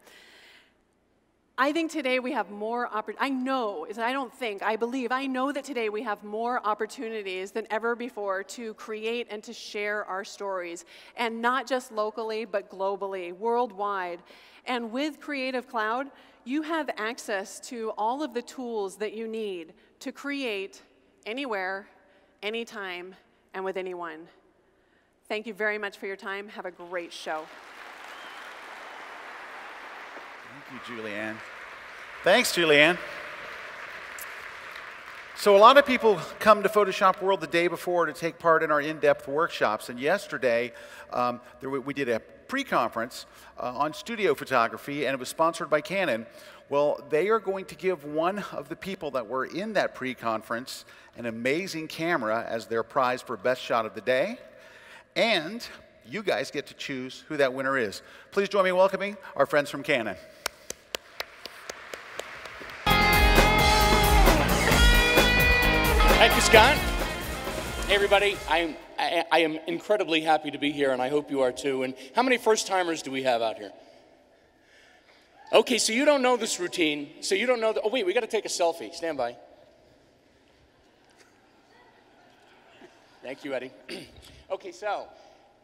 I think today we have more I know that today we have more opportunities than ever before to create and to share our stories, and not just locally, but globally, worldwide. And with Creative Cloud, you have access to all of the tools that you need to create anywhere, anytime, and with anyone. Thank you very much for your time. Have a great show. Thank you, Julianne. Thanks, Julianne. So a lot of people come to Photoshop World the day before to take part in our in-depth workshops. And yesterday, we did a pre-conference on studio photography, and it was sponsored by Canon. Well, they are going to give one of the people that were in that pre-conference an amazing camera as their prize for best shot of the day. And you guys get to choose who that winner is. Please join me in welcoming our friends from Canon. Thank you, Scott. Hey, everybody. I am incredibly happy to be here, and I hope you are too. And how many first-timers do we have out here? Okay, so you don't know this routine. So you don't know oh, wait, we got to take a selfie. Stand by. Thank you, Eddie. Okay, so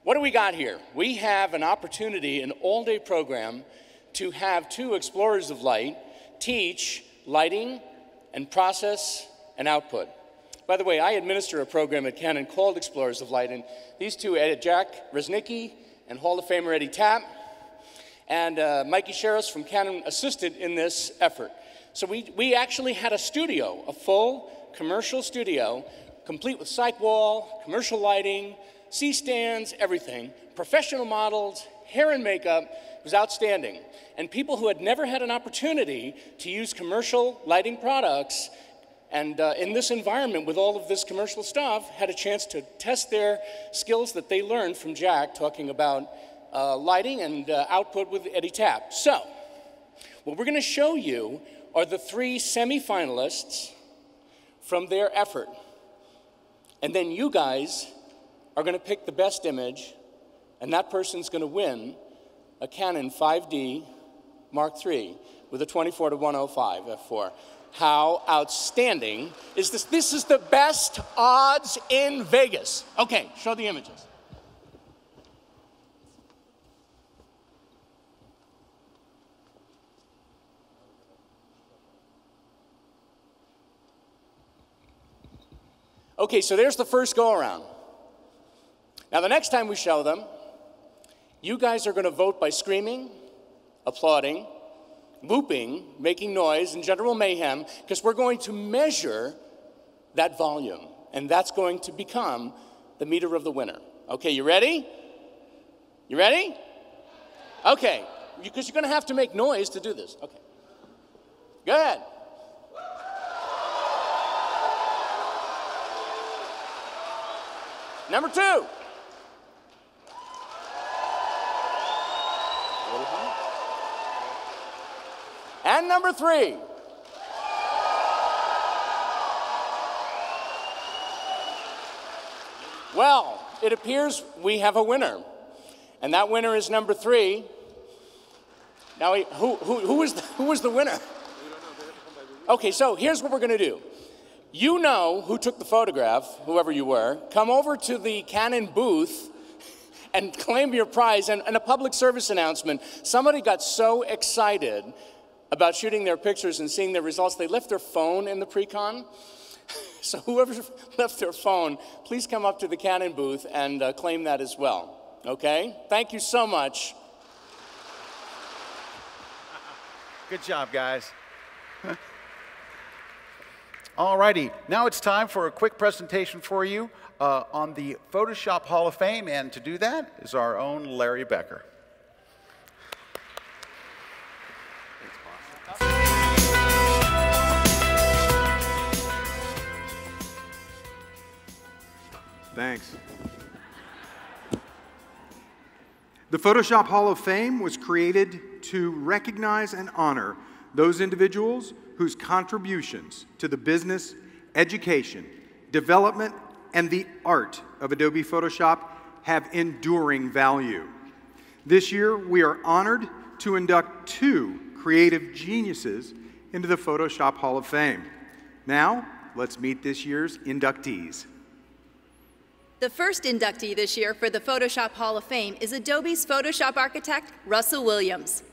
what do we got here? We have an opportunity, an all-day program, to have two explorers of light teach lighting and process and output. By the way, I administer a program at Canon called Explorers of Light, and these two, Jack Resnicki and Hall of Famer Eddie Tapp, and Mikey Sheris from Canon assisted in this effort. So we actually had a studio, a full commercial studio, complete with cyc wall, commercial lighting, C-stands, everything, professional models, hair and makeup. It was outstanding. And people who had never had an opportunity to use commercial lighting products and in this environment with all of this commercial stuff had a chance to test their skills that they learned from Jack talking about lighting and output with Eddie Tapp. So what we're going to show you are the three semi-finalists from their effort. And then you guys are going to pick the best image, and that person's going to win a Canon 5D Mark III with a 24-105 f4. How outstanding is this? This is the best odds in Vegas. Okay, show the images. Okay, so there's the first go-around. Now, the next time we show them, you guys are going to vote by screaming, applauding, whooping, making noise, and general mayhem, because we're going to measure that volume, and that's going to become the meter of the winner. Okay, you ready? You ready? Okay, because you're going to have to make noise to do this. Okay. Go ahead. Number two. And number three. Well, it appears we have a winner. And that winner is number three. Now, who was the winner? Okay, so here's what we're going to do. You know who took the photograph, whoever you were. Come over to the Canon booth and claim your prize. And a public service announcement. Somebody got so excited about shooting their pictures and seeing their results, they left their phone in the pre-con. So whoever left their phone, please come up to the Canon booth and claim that as well. Okay? Thank you so much. Good job, guys. All righty, now it's time for a quick presentation for you on the Photoshop Hall of Fame, and to do that is our own Larry Becker. Thanks. The Photoshop Hall of Fame was created to recognize and honor those individuals whose contributions to the business, education, development, and the art of Adobe Photoshop have enduring value. This year, we are honored to induct two creative geniuses into the Photoshop Hall of Fame. Now, let's meet this year's inductees. The first inductee this year for the Photoshop Hall of Fame is Adobe's Photoshop architect, Russell Williams.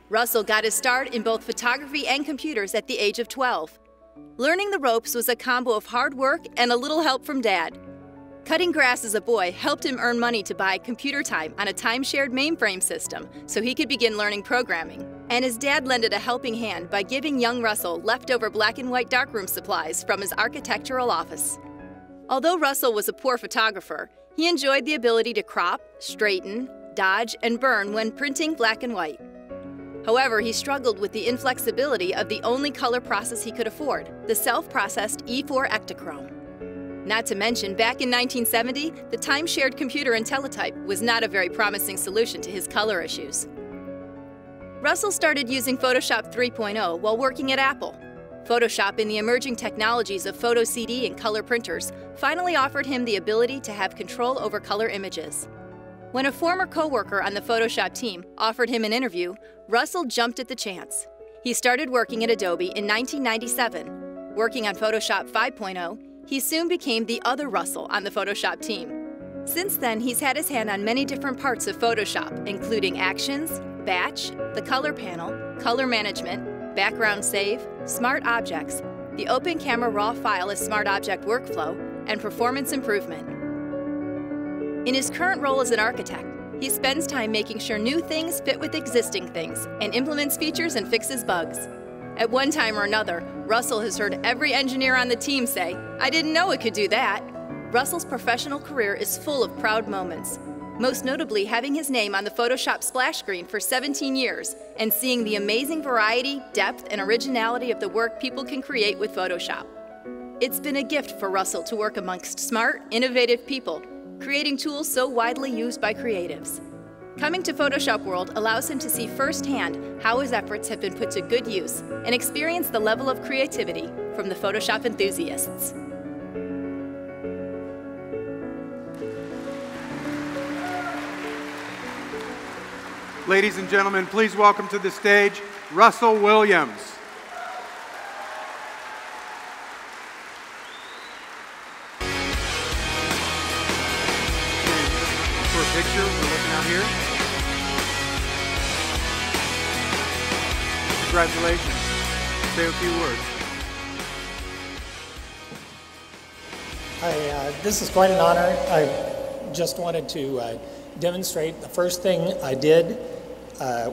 Russell got his start in both photography and computers at the age of 12. Learning the ropes was a combo of hard work and a little help from Dad. Cutting grass as a boy helped him earn money to buy computer time on a time-shared mainframe system so he could begin learning programming. And his dad lended a helping hand by giving young Russell leftover black and white darkroom supplies from his architectural office. Although Russell was a poor photographer, he enjoyed the ability to crop, straighten, dodge, and burn when printing black and white. However, he struggled with the inflexibility of the only color process he could afford, the self-processed E4 Ektachrome. Not to mention, back in 1970, the time-shared computer and teletype was not a very promising solution to his color issues. Russell started using Photoshop 3.0 while working at Apple. Photoshop and the emerging technologies of photo CD and color printers finally offered him the ability to have control over color images. When a former coworker on the Photoshop team offered him an interview, Russell jumped at the chance. He started working at Adobe in 1997. Working on Photoshop 5.0, he soon became the other Russell on the Photoshop team. Since then, he's had his hand on many different parts of Photoshop, including Actions, Batch, the Color Panel, Color Management, Background Save, Smart Objects, the Open Camera Raw File as Smart Object Workflow, and Performance Improvement. In his current role as an architect, he spends time making sure new things fit with existing things and implements features and fixes bugs. At one time or another, Russell has heard every engineer on the team say, "I didn't know it could do that." Russell's professional career is full of proud moments, most notably having his name on the Photoshop splash screen for 17 years and seeing the amazing variety, depth, and originality of the work people can create with Photoshop. It's been a gift for Russell to work amongst smart, innovative people, creating tools so widely used by creatives. Coming to Photoshop World allows him to see firsthand how his efforts have been put to good use and experience the level of creativity from the Photoshop enthusiasts. Ladies and gentlemen, please welcome to the stage Russell Williams. For a picture, we're looking out here. Congratulations. Say a few words. This is quite an honor. I just wanted to demonstrate the first thing I did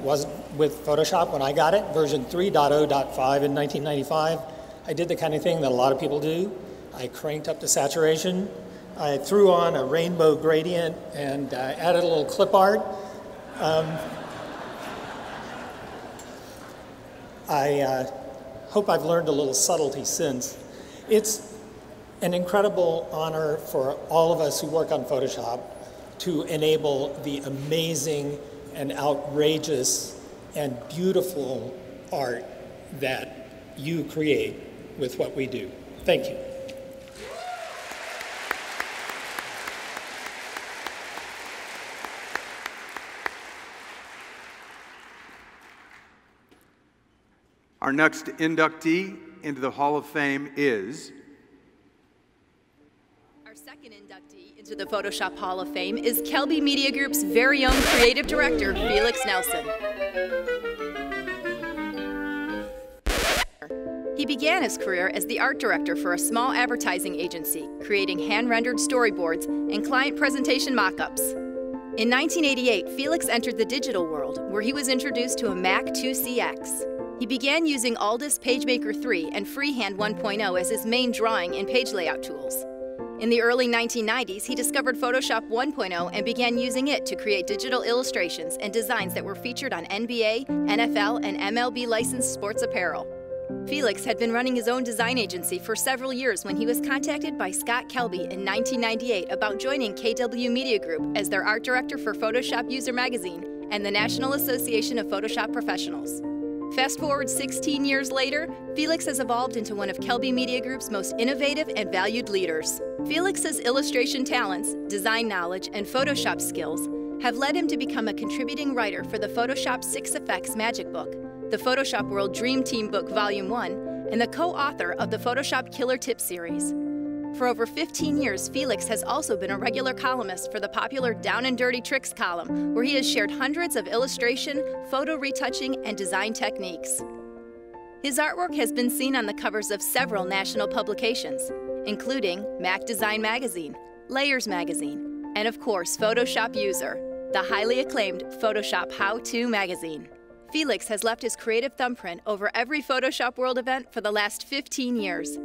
was with Photoshop when I got it, version 3.0.5 in 1995. I did the kind of thing that a lot of people do. I cranked up the saturation. I threw on a rainbow gradient and added a little clip art. I hope I've learned a little subtlety since. It's an incredible honor for all of us who work on Photoshop to enable the amazing and outrageous and beautiful art that you create with what we do. Thank you. Our next inductee into the Hall of Fame is... Our second inductee into the Photoshop Hall of Fame is Kelby Media Group's very own creative director, Felix Nelson. He began his career as the art director for a small advertising agency, creating hand-rendered storyboards and client presentation mock-ups. In 1988, Felix entered the digital world, where he was introduced to a Mac 2CX. He began using Aldus PageMaker 3 and Freehand 1.0 as his main drawing and page layout tools. In the early 1990s, he discovered Photoshop 1.0 and began using it to create digital illustrations and designs that were featured on NBA, NFL, and MLB licensed sports apparel. Felix had been running his own design agency for several years when he was contacted by Scott Kelby in 1998 about joining KW Media Group as their art director for Photoshop User Magazine and the National Association of Photoshop Professionals. Fast forward 16 years later, Felix has evolved into one of Kelby Media Group's most innovative and valued leaders. Felix's illustration talents, design knowledge, and Photoshop skills have led him to become a contributing writer for the Photoshop 6 Effects Magic Book, the Photoshop World Dream Team Book Volume 1, and the co-author of the Photoshop Killer Tips series. For over 15 years, Felix has also been a regular columnist for the popular Down and Dirty Tricks column, where he has shared hundreds of illustration, photo retouching, and design techniques. His artwork has been seen on the covers of several national publications, including Mac Design Magazine, Layers Magazine, and of course, Photoshop User, the highly acclaimed Photoshop How-To magazine. Felix has left his creative thumbprint over every Photoshop World event for the last 15 years,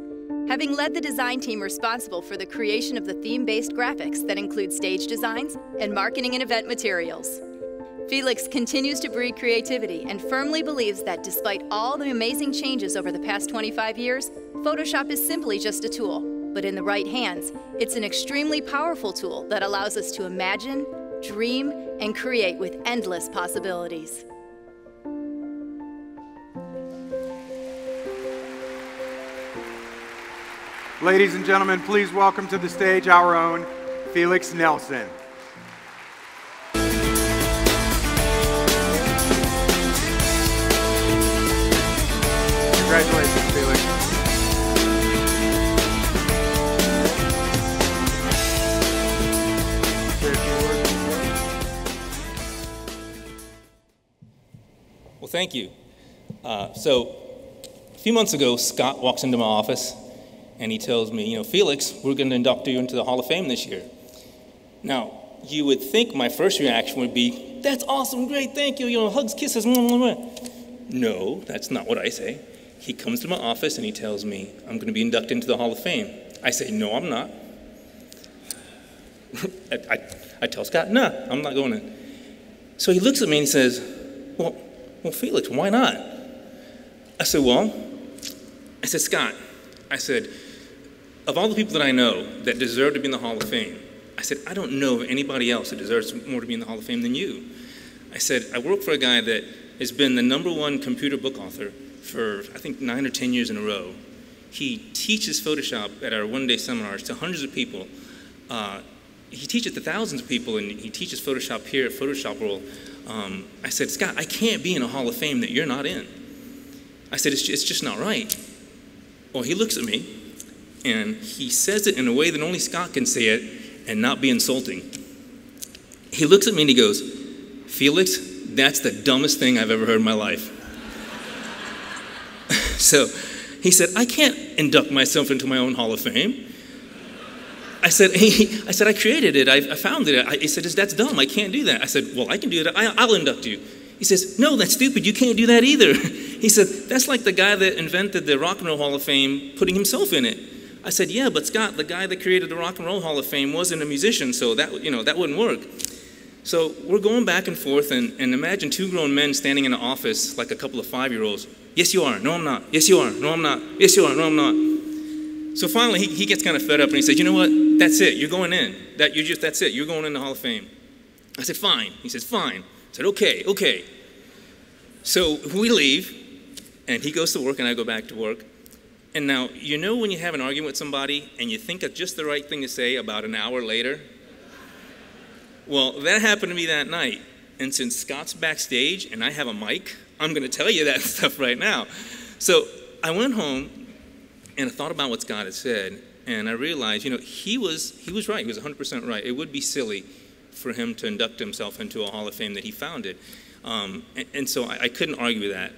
having led the design team responsible for the creation of the theme-based graphics that include stage designs and marketing and event materials. Felix continues to breed creativity and firmly believes that despite all the amazing changes over the past 25 years, Photoshop is simply just a tool. But in the right hands, it's an extremely powerful tool that allows us to imagine, dream, and create with endless possibilities. Ladies and gentlemen, please welcome to the stage our own Felix Nelson. Congratulations, Felix. Well, thank you. So, a few months ago, Scott walks into my office and he tells me, you know, Felix, we're going to induct you into the Hall of Fame this year. Now, you would think my first reaction would be, that's awesome, great, thank you, hugs, kisses, mwah, mwah, mwah. No, that's not what I say. He comes to my office and he tells me, I'm going to be inducted into the Hall of Fame. I say, no, I'm not. I tell Scott, no, I'm not going in. So he looks at me and he says, well, Felix, why not? I said, Scott, I said, of all the people that I know that deserve to be in the Hall of Fame, I said, I don't know of anybody else that deserves more to be in the Hall of Fame than you. I said, I work for a guy that has been the #1 computer book author for, I think, 9 or 10 years in a row. He teaches Photoshop at our one-day seminars to hundreds of people. He teaches to thousands of people, and he teaches Photoshop here at Photoshop World. I said, Scott, I can't be in a Hall of Fame that you're not in. I said, it's just not right. Well, he looks at me, and he says it in a way that only Scott can say it and not be insulting. He looks at me and he goes, Felix, that's the dumbest thing I've ever heard in my life. So he said, I can't induct myself into my own Hall of Fame. I said, I created it, I founded it. He said, that's dumb, I can't do that. I said, well, I can do that, I'll induct you. He says, no, that's stupid, you can't do that either. He said, that's like the guy that invented the Rock and Roll Hall of Fame putting himself in it. I said, yeah, but Scott, the guy that created the Rock and Roll Hall of Fame wasn't a musician, so that wouldn't work. So we're going back and forth, and imagine 2 grown men standing in an office like a couple of 5-year-olds. Yes, you are. No, I'm not. Yes, you are. No, I'm not. Yes, you are. No, I'm not. So finally, he gets kind of fed up, and he said, you know what? That's it. You're going in. That's it. You're going in the Hall of Fame. I said, fine. He says, fine. I said, okay. So we leave, and he goes to work, and I go back to work. And now, you know when you have an argument with somebody, and you think of just the right thing to say about an hour later? Well, that happened to me that night. And since Scott's backstage and I have a mic, I'm going to tell you that stuff right now. So I went home and I thought about what Scott had said, and I realized, he was right. He was 100% right. It would be silly for him to induct himself into a Hall of Fame that he founded. And so I couldn't argue with that.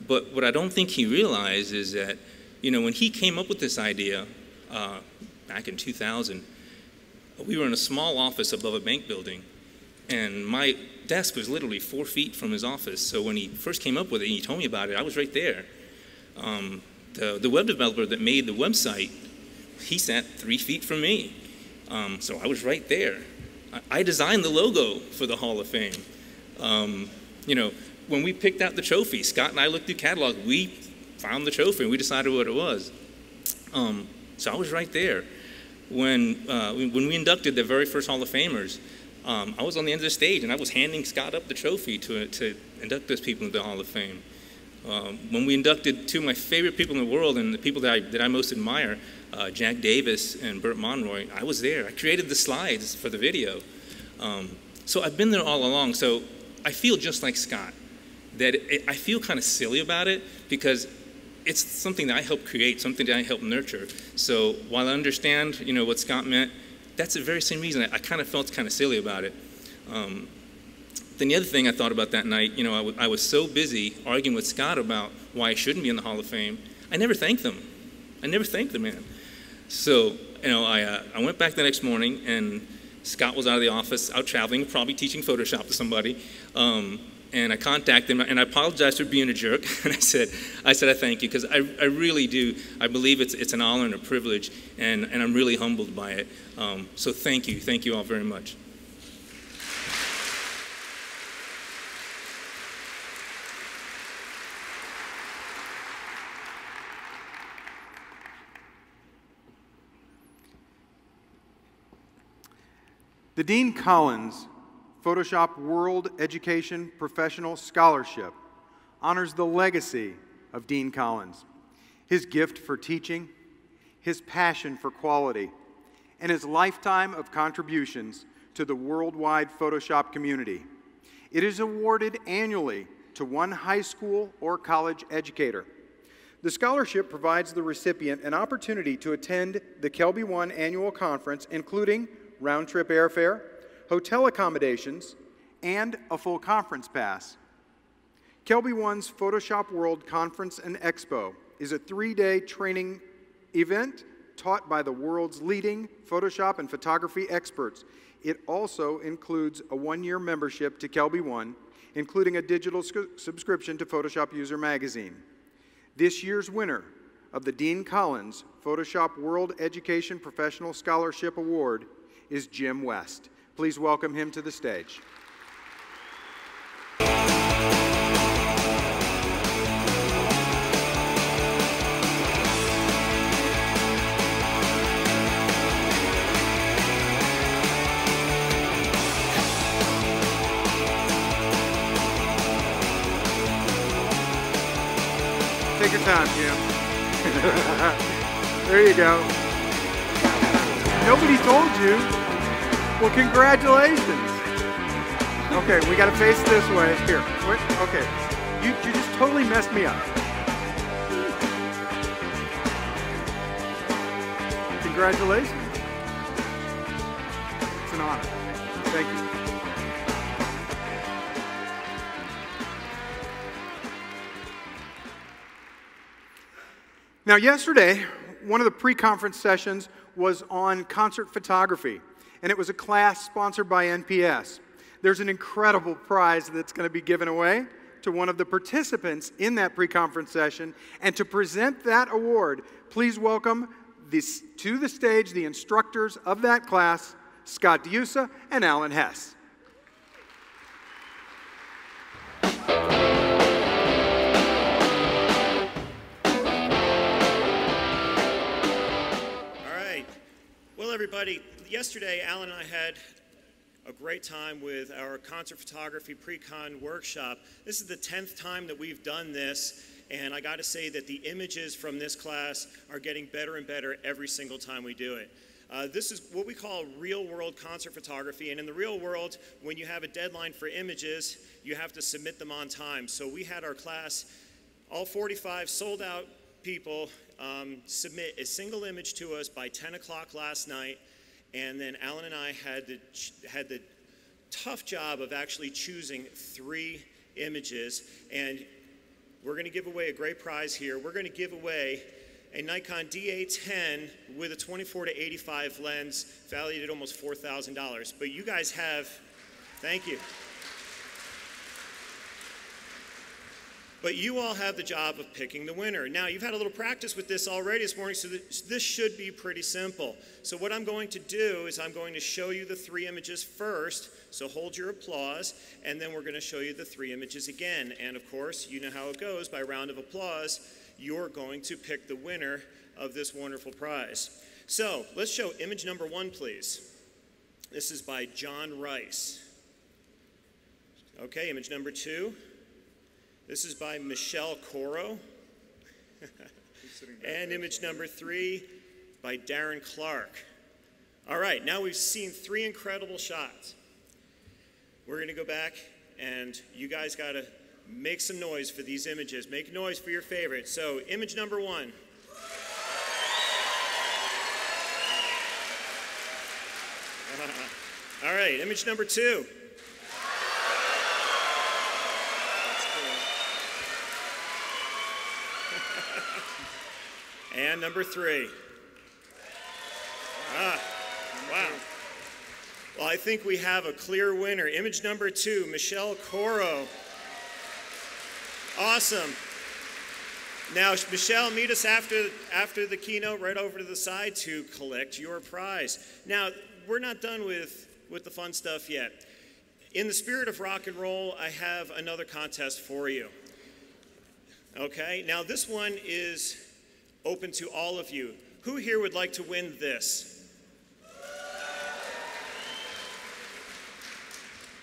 But what I don't think he realized is that, when he came up with this idea back in 2000, we were in a small office above a bank building, and my desk was literally 4 feet from his office. So when he first came up with it and he told me about it, I was right there. The web developer that made the website, he sat 3 feet from me. So I was right there. I designed the logo for the Hall of Fame. When we picked out the trophy, Scott and I looked through catalog, we found the trophy and we decided what it was. So I was right there. When we inducted the very first Hall of Famers, I was on the end of the stage and I was handing Scott up the trophy to induct those people into the Hall of Fame. When we inducted 2 of my favorite people in the world and the people that I most admire, Jack Davis and Burt Monroy, I was there. I created the slides for the video. So I've been there all along. So I feel just like Scott. that I feel kind of silly about it because it's something that I helped create, something that I helped nurture. So while I understand, what Scott meant, that's the very same reason I kind of felt kind of silly about it. Then the other thing I thought about that night, I was so busy arguing with Scott about why I shouldn't be in the Hall of Fame, I never thanked them. I never thanked the man. So, I went back the next morning, and Scott was out of the office, out traveling, probably teaching Photoshop to somebody. And I contacted him, and I apologized for being a jerk. And I said I thank you, because I really do. I believe it's an honor and a privilege, and I'm really humbled by it. So thank you all very much. The Dean Collins Photoshop World Education Professional Scholarship honors the legacy of Dean Collins, his gift for teaching, his passion for quality, and his lifetime of contributions to the worldwide Photoshop community. It is awarded annually to one high school or college educator. The scholarship provides the recipient an opportunity to attend the Kelby One annual conference, including round-trip airfare, hotel accommodations, and a full conference pass. Kelby One's Photoshop World Conference and Expo is a 3-day training event taught by the world's leading Photoshop and photography experts. It also includes a 1-year membership to Kelby One, including a digital subscription to Photoshop User Magazine. This year's winner of the Dean Collins Photoshop World Education Professional Scholarship Award is Jim West. Please welcome him to the stage. Take your time, Jim. There you go. Nobody told you. Well, congratulations. Okay, we got to face this way. Here, wait, okay. You just totally messed me up. Congratulations. It's an honor. Thank you. Now, yesterday, one of the pre-conference sessions was on concert photography, and it was a class sponsored by NPS. There's an incredible prize that's going to be given away to one of the participants in that pre-conference session, and to present that award, please welcome to the stage the instructors of that class, Scott Diusa and Alan Hess. Well, everybody, yesterday Alan and I had a great time with our concert photography pre-con workshop. This is the 10th time that we've done this, and I got to say that the images from this class are getting better and better every single time we do it. This is what we call real-world concert photography, and in the real world, when you have a deadline for images, you have to submit them on time. So we had our class, all 45 sold-out people, submit a single image to us by 10 o'clock last night, and then Alan and I had the tough job of actually choosing 3 images, and we're going to give away a great prize here. We're going to give away a Nikon D810 with a 24 to 85 lens, valued at almost $4,000. But you guys have, thank you. But you all have the job of picking the winner. Now, you've had a little practice with this already this morning, so this should be pretty simple. So what I'm going to do is I'm going to show you the 3 images first, so hold your applause, and then we're going to show you the 3 images again. And of course, you know how it goes. By round of applause, you're going to pick the winner of this wonderful prize. So let's show image number 1, please. This is by John Rice. Okay, image number 2. This is by Michelle Coro. And image number 3 by Darren Clark. All right, now we've seen 3 incredible shots. We're going to go back, and you guys got to make some noise for these images. Make noise for your favorite. So, image number 1. All right, image number 2. And number 3. Wow. Well, I think we have a clear winner. Image number 2, Michelle Coro. Awesome. Now, Michelle, meet us after the keynote right over to the side to collect your prize. Now, we're not done with the fun stuff yet. In the spirit of rock and roll, I have another contest for you. Okay, now this one is open to all of you. Who here would like to win this?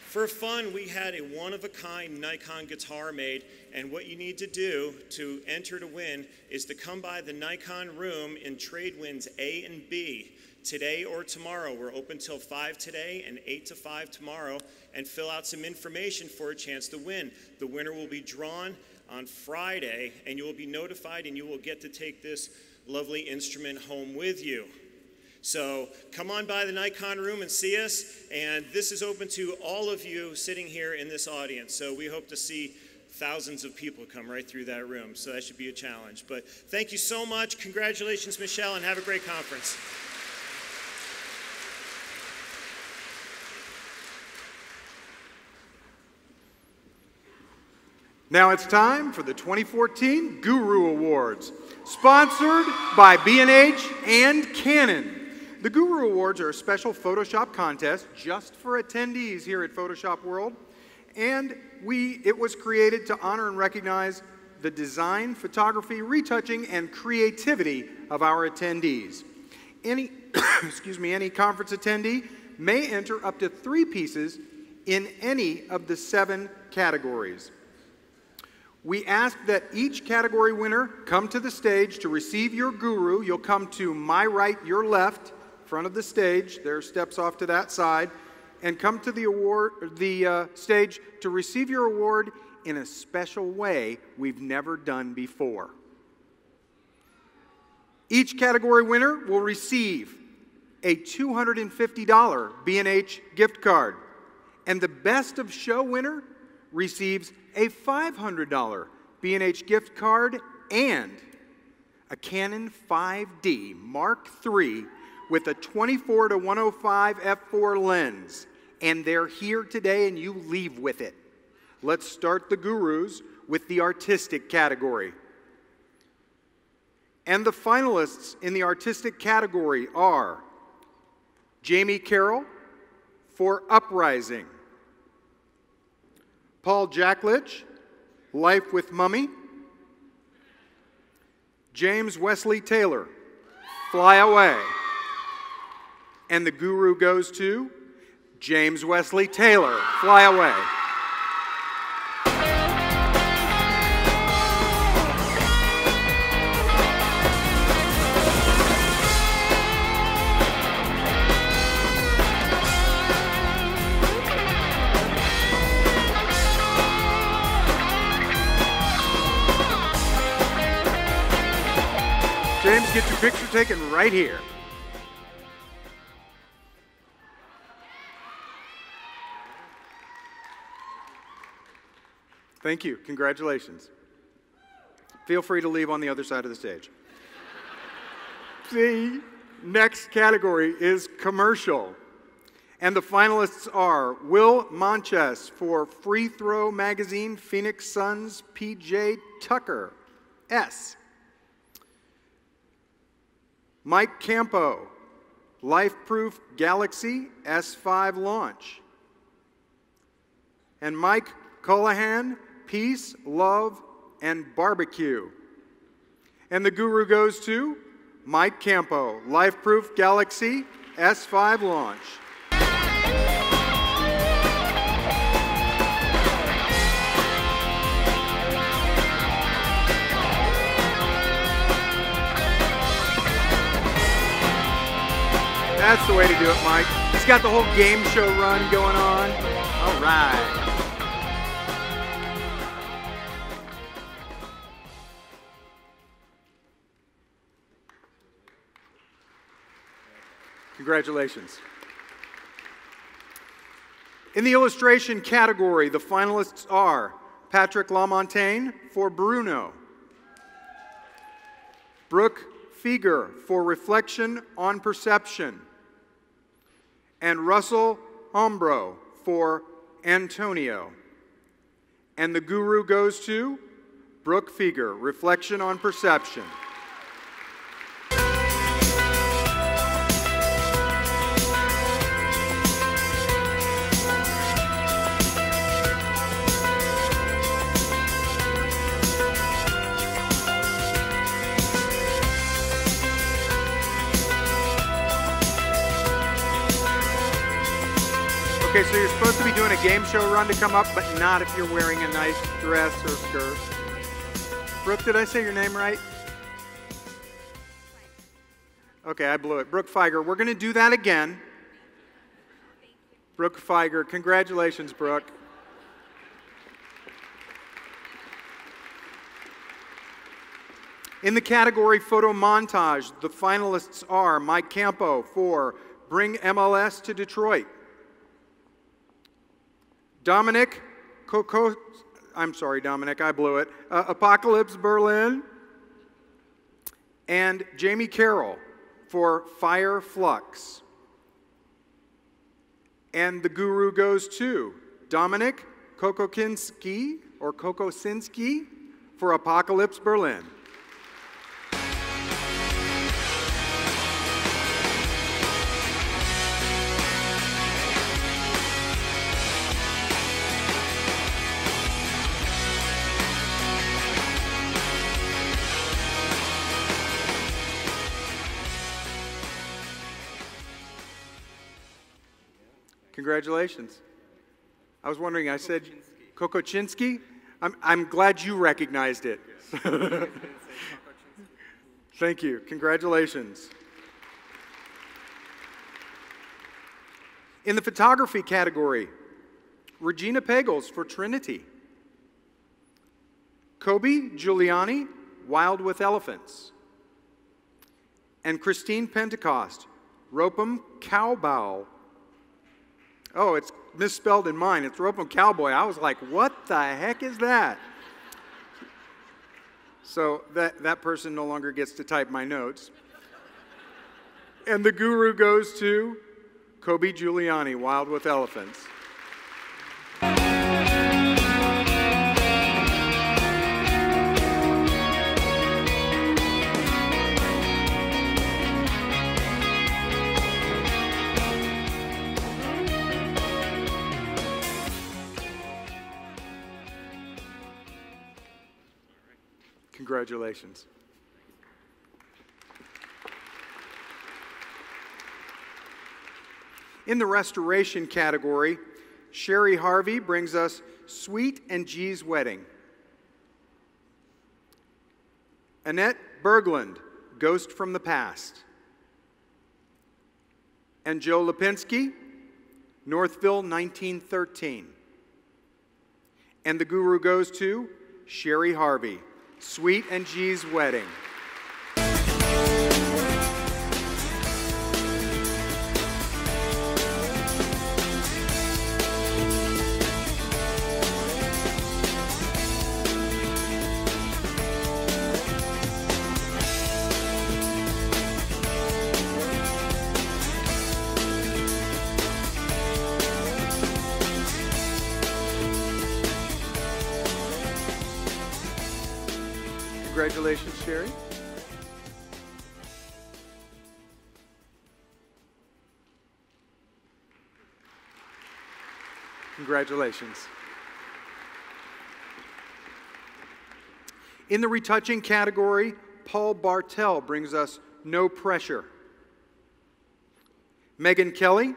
For fun, we had a one-of-a-kind Nikon guitar made, and what you need to do to enter to win is to come by the Nikon room in Trade Winds A and B today or tomorrow. We're open till 5 today and 8 to 5 tomorrow, and fill out some information for a chance to win. The winner will be drawn on Friday, and you will be notified, and you will get to take this lovely instrument home with you. So come on by the Nikon room and see us, and this is open to all of you sitting here in this audience. So we hope to see thousands of people come right through that room, so that should be a challenge. But thank you so much. Congratulations, Michelle, and have a great conference. Now it's time for the 2014 Guru Awards, sponsored by B&H and Canon. The Guru Awards are a special Photoshop contest just for attendees here at Photoshop World, and it was created to honor and recognize the design, photography, retouching, and creativity of our attendees. Any conference attendee may enter up to 3 pieces in any of the 7 categories. We ask that each category winner come to the stage to receive your guru. You'll come to my right, your left, front of the stage. There are steps off to that side. And come to the stage to receive your award in a special way we've never done before. Each category winner will receive a $250 B&H gift card. And the best of show winner receives a $500 B&H gift card and a Canon 5D Mark III with a 24-105 f4 lens. And they're here today, and you leave with it. Let's start the gurus with the artistic category. And the finalists in the artistic category are Jamie Carroll for Uprising, Paul Jackledge, Life with Mummy, James Wesley Taylor, Fly Away. And the guru goes to James Wesley Taylor, Fly Away. James, get your picture taken right here. Thank you. Congratulations. Feel free to leave on the other side of the stage. The next category is commercial. And the finalists are Will Monches for Free Throw Magazine, Phoenix Suns, P.J. Tucker, S. Mike Campo, Lifeproof Galaxy S5 launch. And Mike Colohan, Peace, Love, and Barbecue. And the guru goes to Mike Campo, Lifeproof Galaxy S5 launch. That's the way to do it, Mike. It's got the whole game show run going on. All right. Congratulations. In the illustration category, the finalists are Patrick Lamontagne for Bruno, Brooke Fieger for Reflection on Perception, and Russell Hombro for Antonio. And the guru goes to Brooke Fieger, Reflection on Perception. Okay, so you're supposed to be doing a game show run to come up, but not if you're wearing a nice dress or skirt. Brooke, did I say your name right? Okay, I blew it. Brooke Fieger. We're going to do that again. Brooke Fieger. Congratulations, Brooke. In the category photo montage, the finalists are Mike Campo for Bring MLS to Detroit, Dominic Coco, I'm sorry, Dominic, I blew it, Apocalypse Berlin, and Jamie Carroll for Fire Flux. And the guru goes to Dominic Kokosinski for Apocalypse Berlin. Congratulations. I was wondering, I said Kokosinski? I'm glad you recognized it. Thank you. Congratulations. In the photography category, Regina Pagels for Trinity, Kobe Giuliani, Wild with Elephants, and Christine Pentecost, Ropem Cowboy. Oh, it's misspelled in mine. It's Ropem Cowboy. I was like, what the heck is that? So that person no longer gets to type my notes. And the guru goes to Kobe Giuliani, Wild with Elephants. Congratulations. In the restoration category, Sherry Harvey brings us Sweet and G's Wedding. Annette Berglund, Ghost from the Past. And Joe Lipinski, Northville 1913. And the guru goes to Sherry Harvey, Sweet and G's Wedding. Congratulations, Sherry. Congratulations. In the retouching category, Paul Bartel brings us No Pressure. Megan Kelly,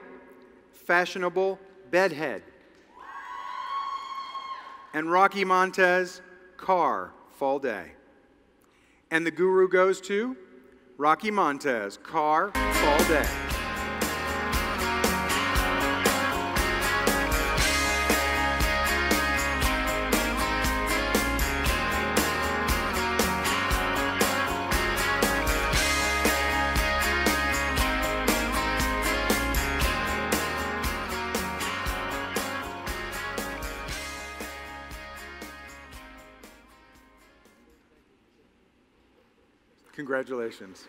Fashionable Bedhead. And Rocky Montez, Car, Fall Day. And the guru goes to Rocky Montez, Car, Fall Day. Congratulations.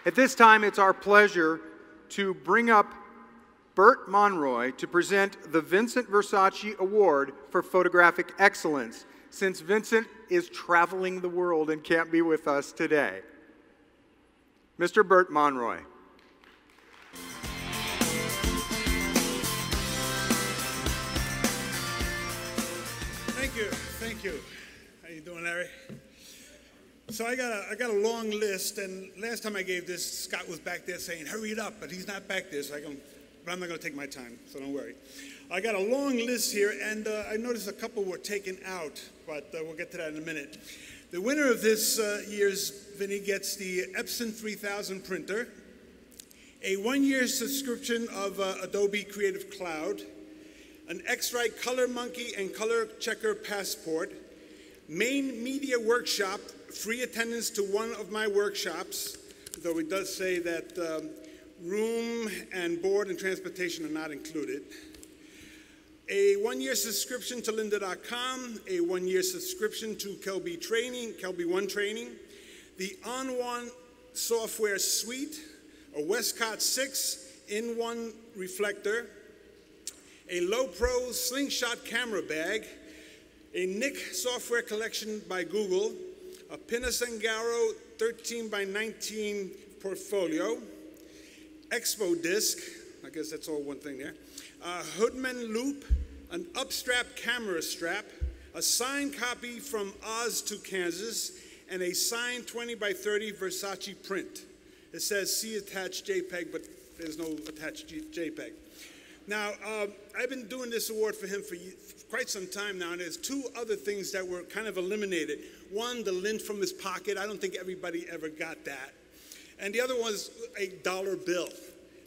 At this time, it's our pleasure to bring up Bert Monroy to present the Vincent Versace Award for Photographic Excellence, since Vincent is traveling the world and can't be with us today. Mr. Bert Monroy. Thank you. How you doing, Larry? So I got a long list, and last time I gave this, Scott was back there saying, hurry it up, but he's not back there, but I'm not going to take my time, so don't worry. I got a long list here, and I noticed a couple were taken out, but we'll get to that in a minute. The winner of this year's Vinny gets the Epson 3000 printer, a 1-year subscription of Adobe Creative Cloud, an X-Rite Color Monkey and Color Checker Passport, Main Media Workshop, free attendance to one of my workshops, though it does say that room and board and transportation are not included, a 1-year subscription to lynda.com, a 1-year subscription to Kelby One Training, the On1 software suite, a Westcott 6 in-1 reflector, a Low Pro Slingshot camera bag, a Nick software collection by Google, a Pinasangaro 13x19 portfolio, Expo disc, I guess that's all one thing there, a Hoodman loop, an upstrap camera strap, a signed copy from Oz to Kansas, and a signed 20x30 Versace print. It says see attached JPEG, but there's no attached JPEG. Now, I've been doing this award for him for quite some time now, and there's two other things that were kind of eliminated. One, the lint from his pocket. I don't think everybody ever got that. And the other was a dollar bill.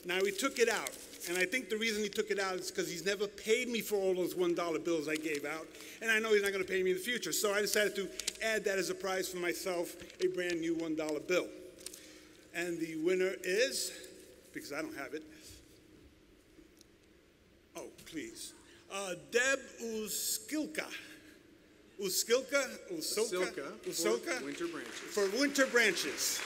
Now, he took it out, and I think the reason he took it out is because he's never paid me for all those $1 bills I gave out, and I know he's not going to pay me in the future. So I decided to add that as a prize for myself, a brand new $1 bill. And the winner is, because I don't have it, oh, please. Deb Uskilka. Usilka? Winter Branches. For Winter Branches.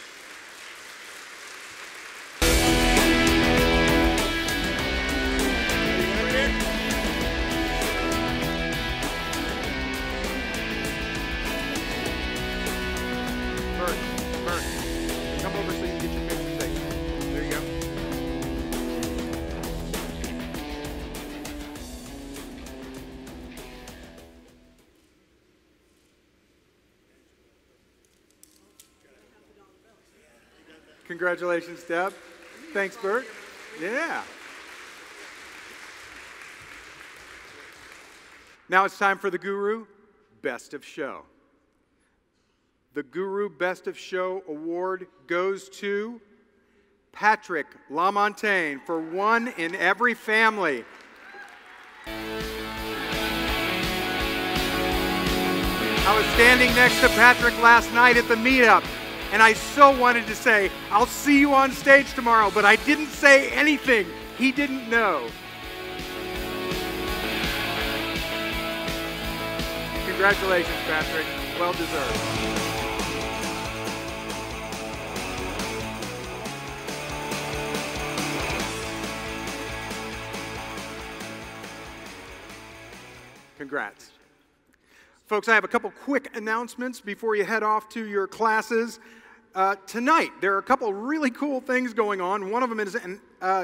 Bert, come over so you can get your picture taken. There you go. Congratulations, Deb. Thanks, Bert. Yeah. Now it's time for the Guru Best of Show. The Guru Best of Show award goes to Patrick LaMontagne for One in Every Family. I was standing next to Patrick last night at the meetup, and I so wanted to say, I'll see you on stage tomorrow, but I didn't say anything. He didn't know. Congratulations, Patrick. Well deserved. Congrats. Folks, I have a couple quick announcements before you head off to your classes. Tonight, there are a couple really cool things going on. One of them is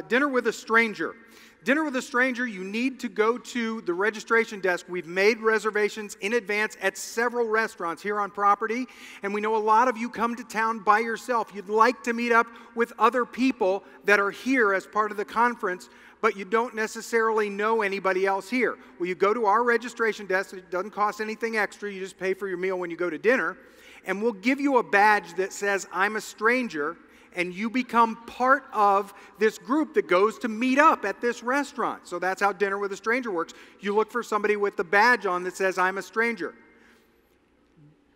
Dinner with a Stranger. Dinner with a Stranger, you need to go to the registration desk. We've made reservations in advance at several restaurants here on property, and we know a lot of you come to town by yourself. You'd like to meet up with other people that are here as part of the conference, but you don't necessarily know anybody else here. Well, you go to our registration desk. It doesn't cost anything extra. You just pay for your meal when you go to dinner, and we'll give you a badge that says, I'm a stranger, and you become part of this group that goes to meet up at this restaurant. So that's how Dinner with a Stranger works. You look for somebody with the badge on that says, I'm a stranger.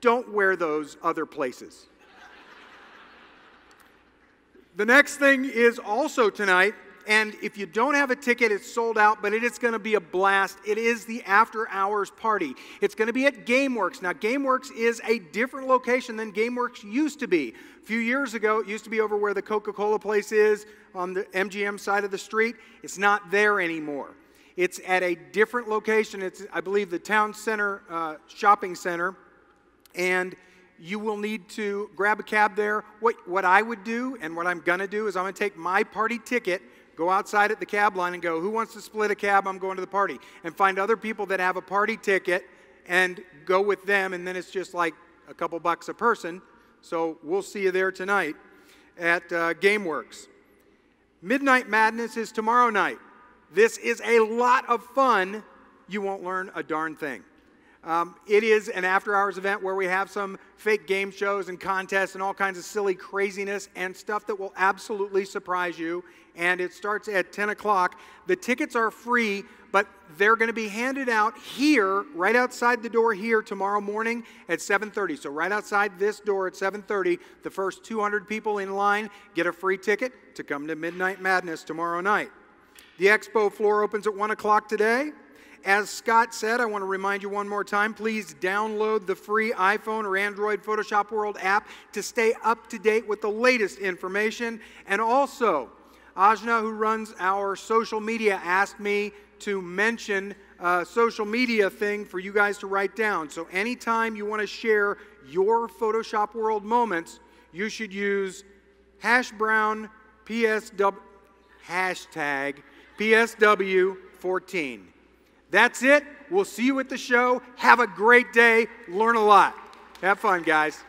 Don't wear those other places. The next thing is also tonight, And if you don't have a ticket, it's sold out, but it is going to be a blast. It is the after-hours party. It's going to be at GameWorks. Now, GameWorks is a different location than GameWorks used to be. A few years ago, it used to be over where the Coca-Cola place is on the MGM side of the street. It's not there anymore. It's at a different location. It's, I believe, the Town Center shopping center. And you will need to grab a cab there. What I would do and what I'm going to do is I'm going to take my party ticket, go outside at the cab line and go, who wants to split a cab? I'm going to the party. And find other people that have a party ticket and go with them. And then it's just like a couple bucks a person. So we'll see you there tonight at GameWorks. Midnight Madness is tomorrow night. This is a lot of fun. You won't learn a darn thing. It is an after-hours event where we have some fake game shows and contests and all kinds of silly craziness and stuff that will absolutely surprise you. And it starts at 10 o'clock. The tickets are free, but they're going to be handed out here, right outside the door here tomorrow morning at 7:30. So right outside this door at 7:30, the first 200 people in line get a free ticket to come to Midnight Madness tomorrow night. The expo floor opens at 1 o'clock today. As Scott said, I want to remind you one more time, please download the free iPhone or Android Photoshop World app to stay up to date with the latest information. And also, Ajna, who runs our social media, asked me to mention a social media thing for you guys to write down. So anytime you want to share your Photoshop World moments, you should use #PSW, hashtag PSW14. That's it. We'll see you at the show. Have a great day. Learn a lot. Have fun, guys.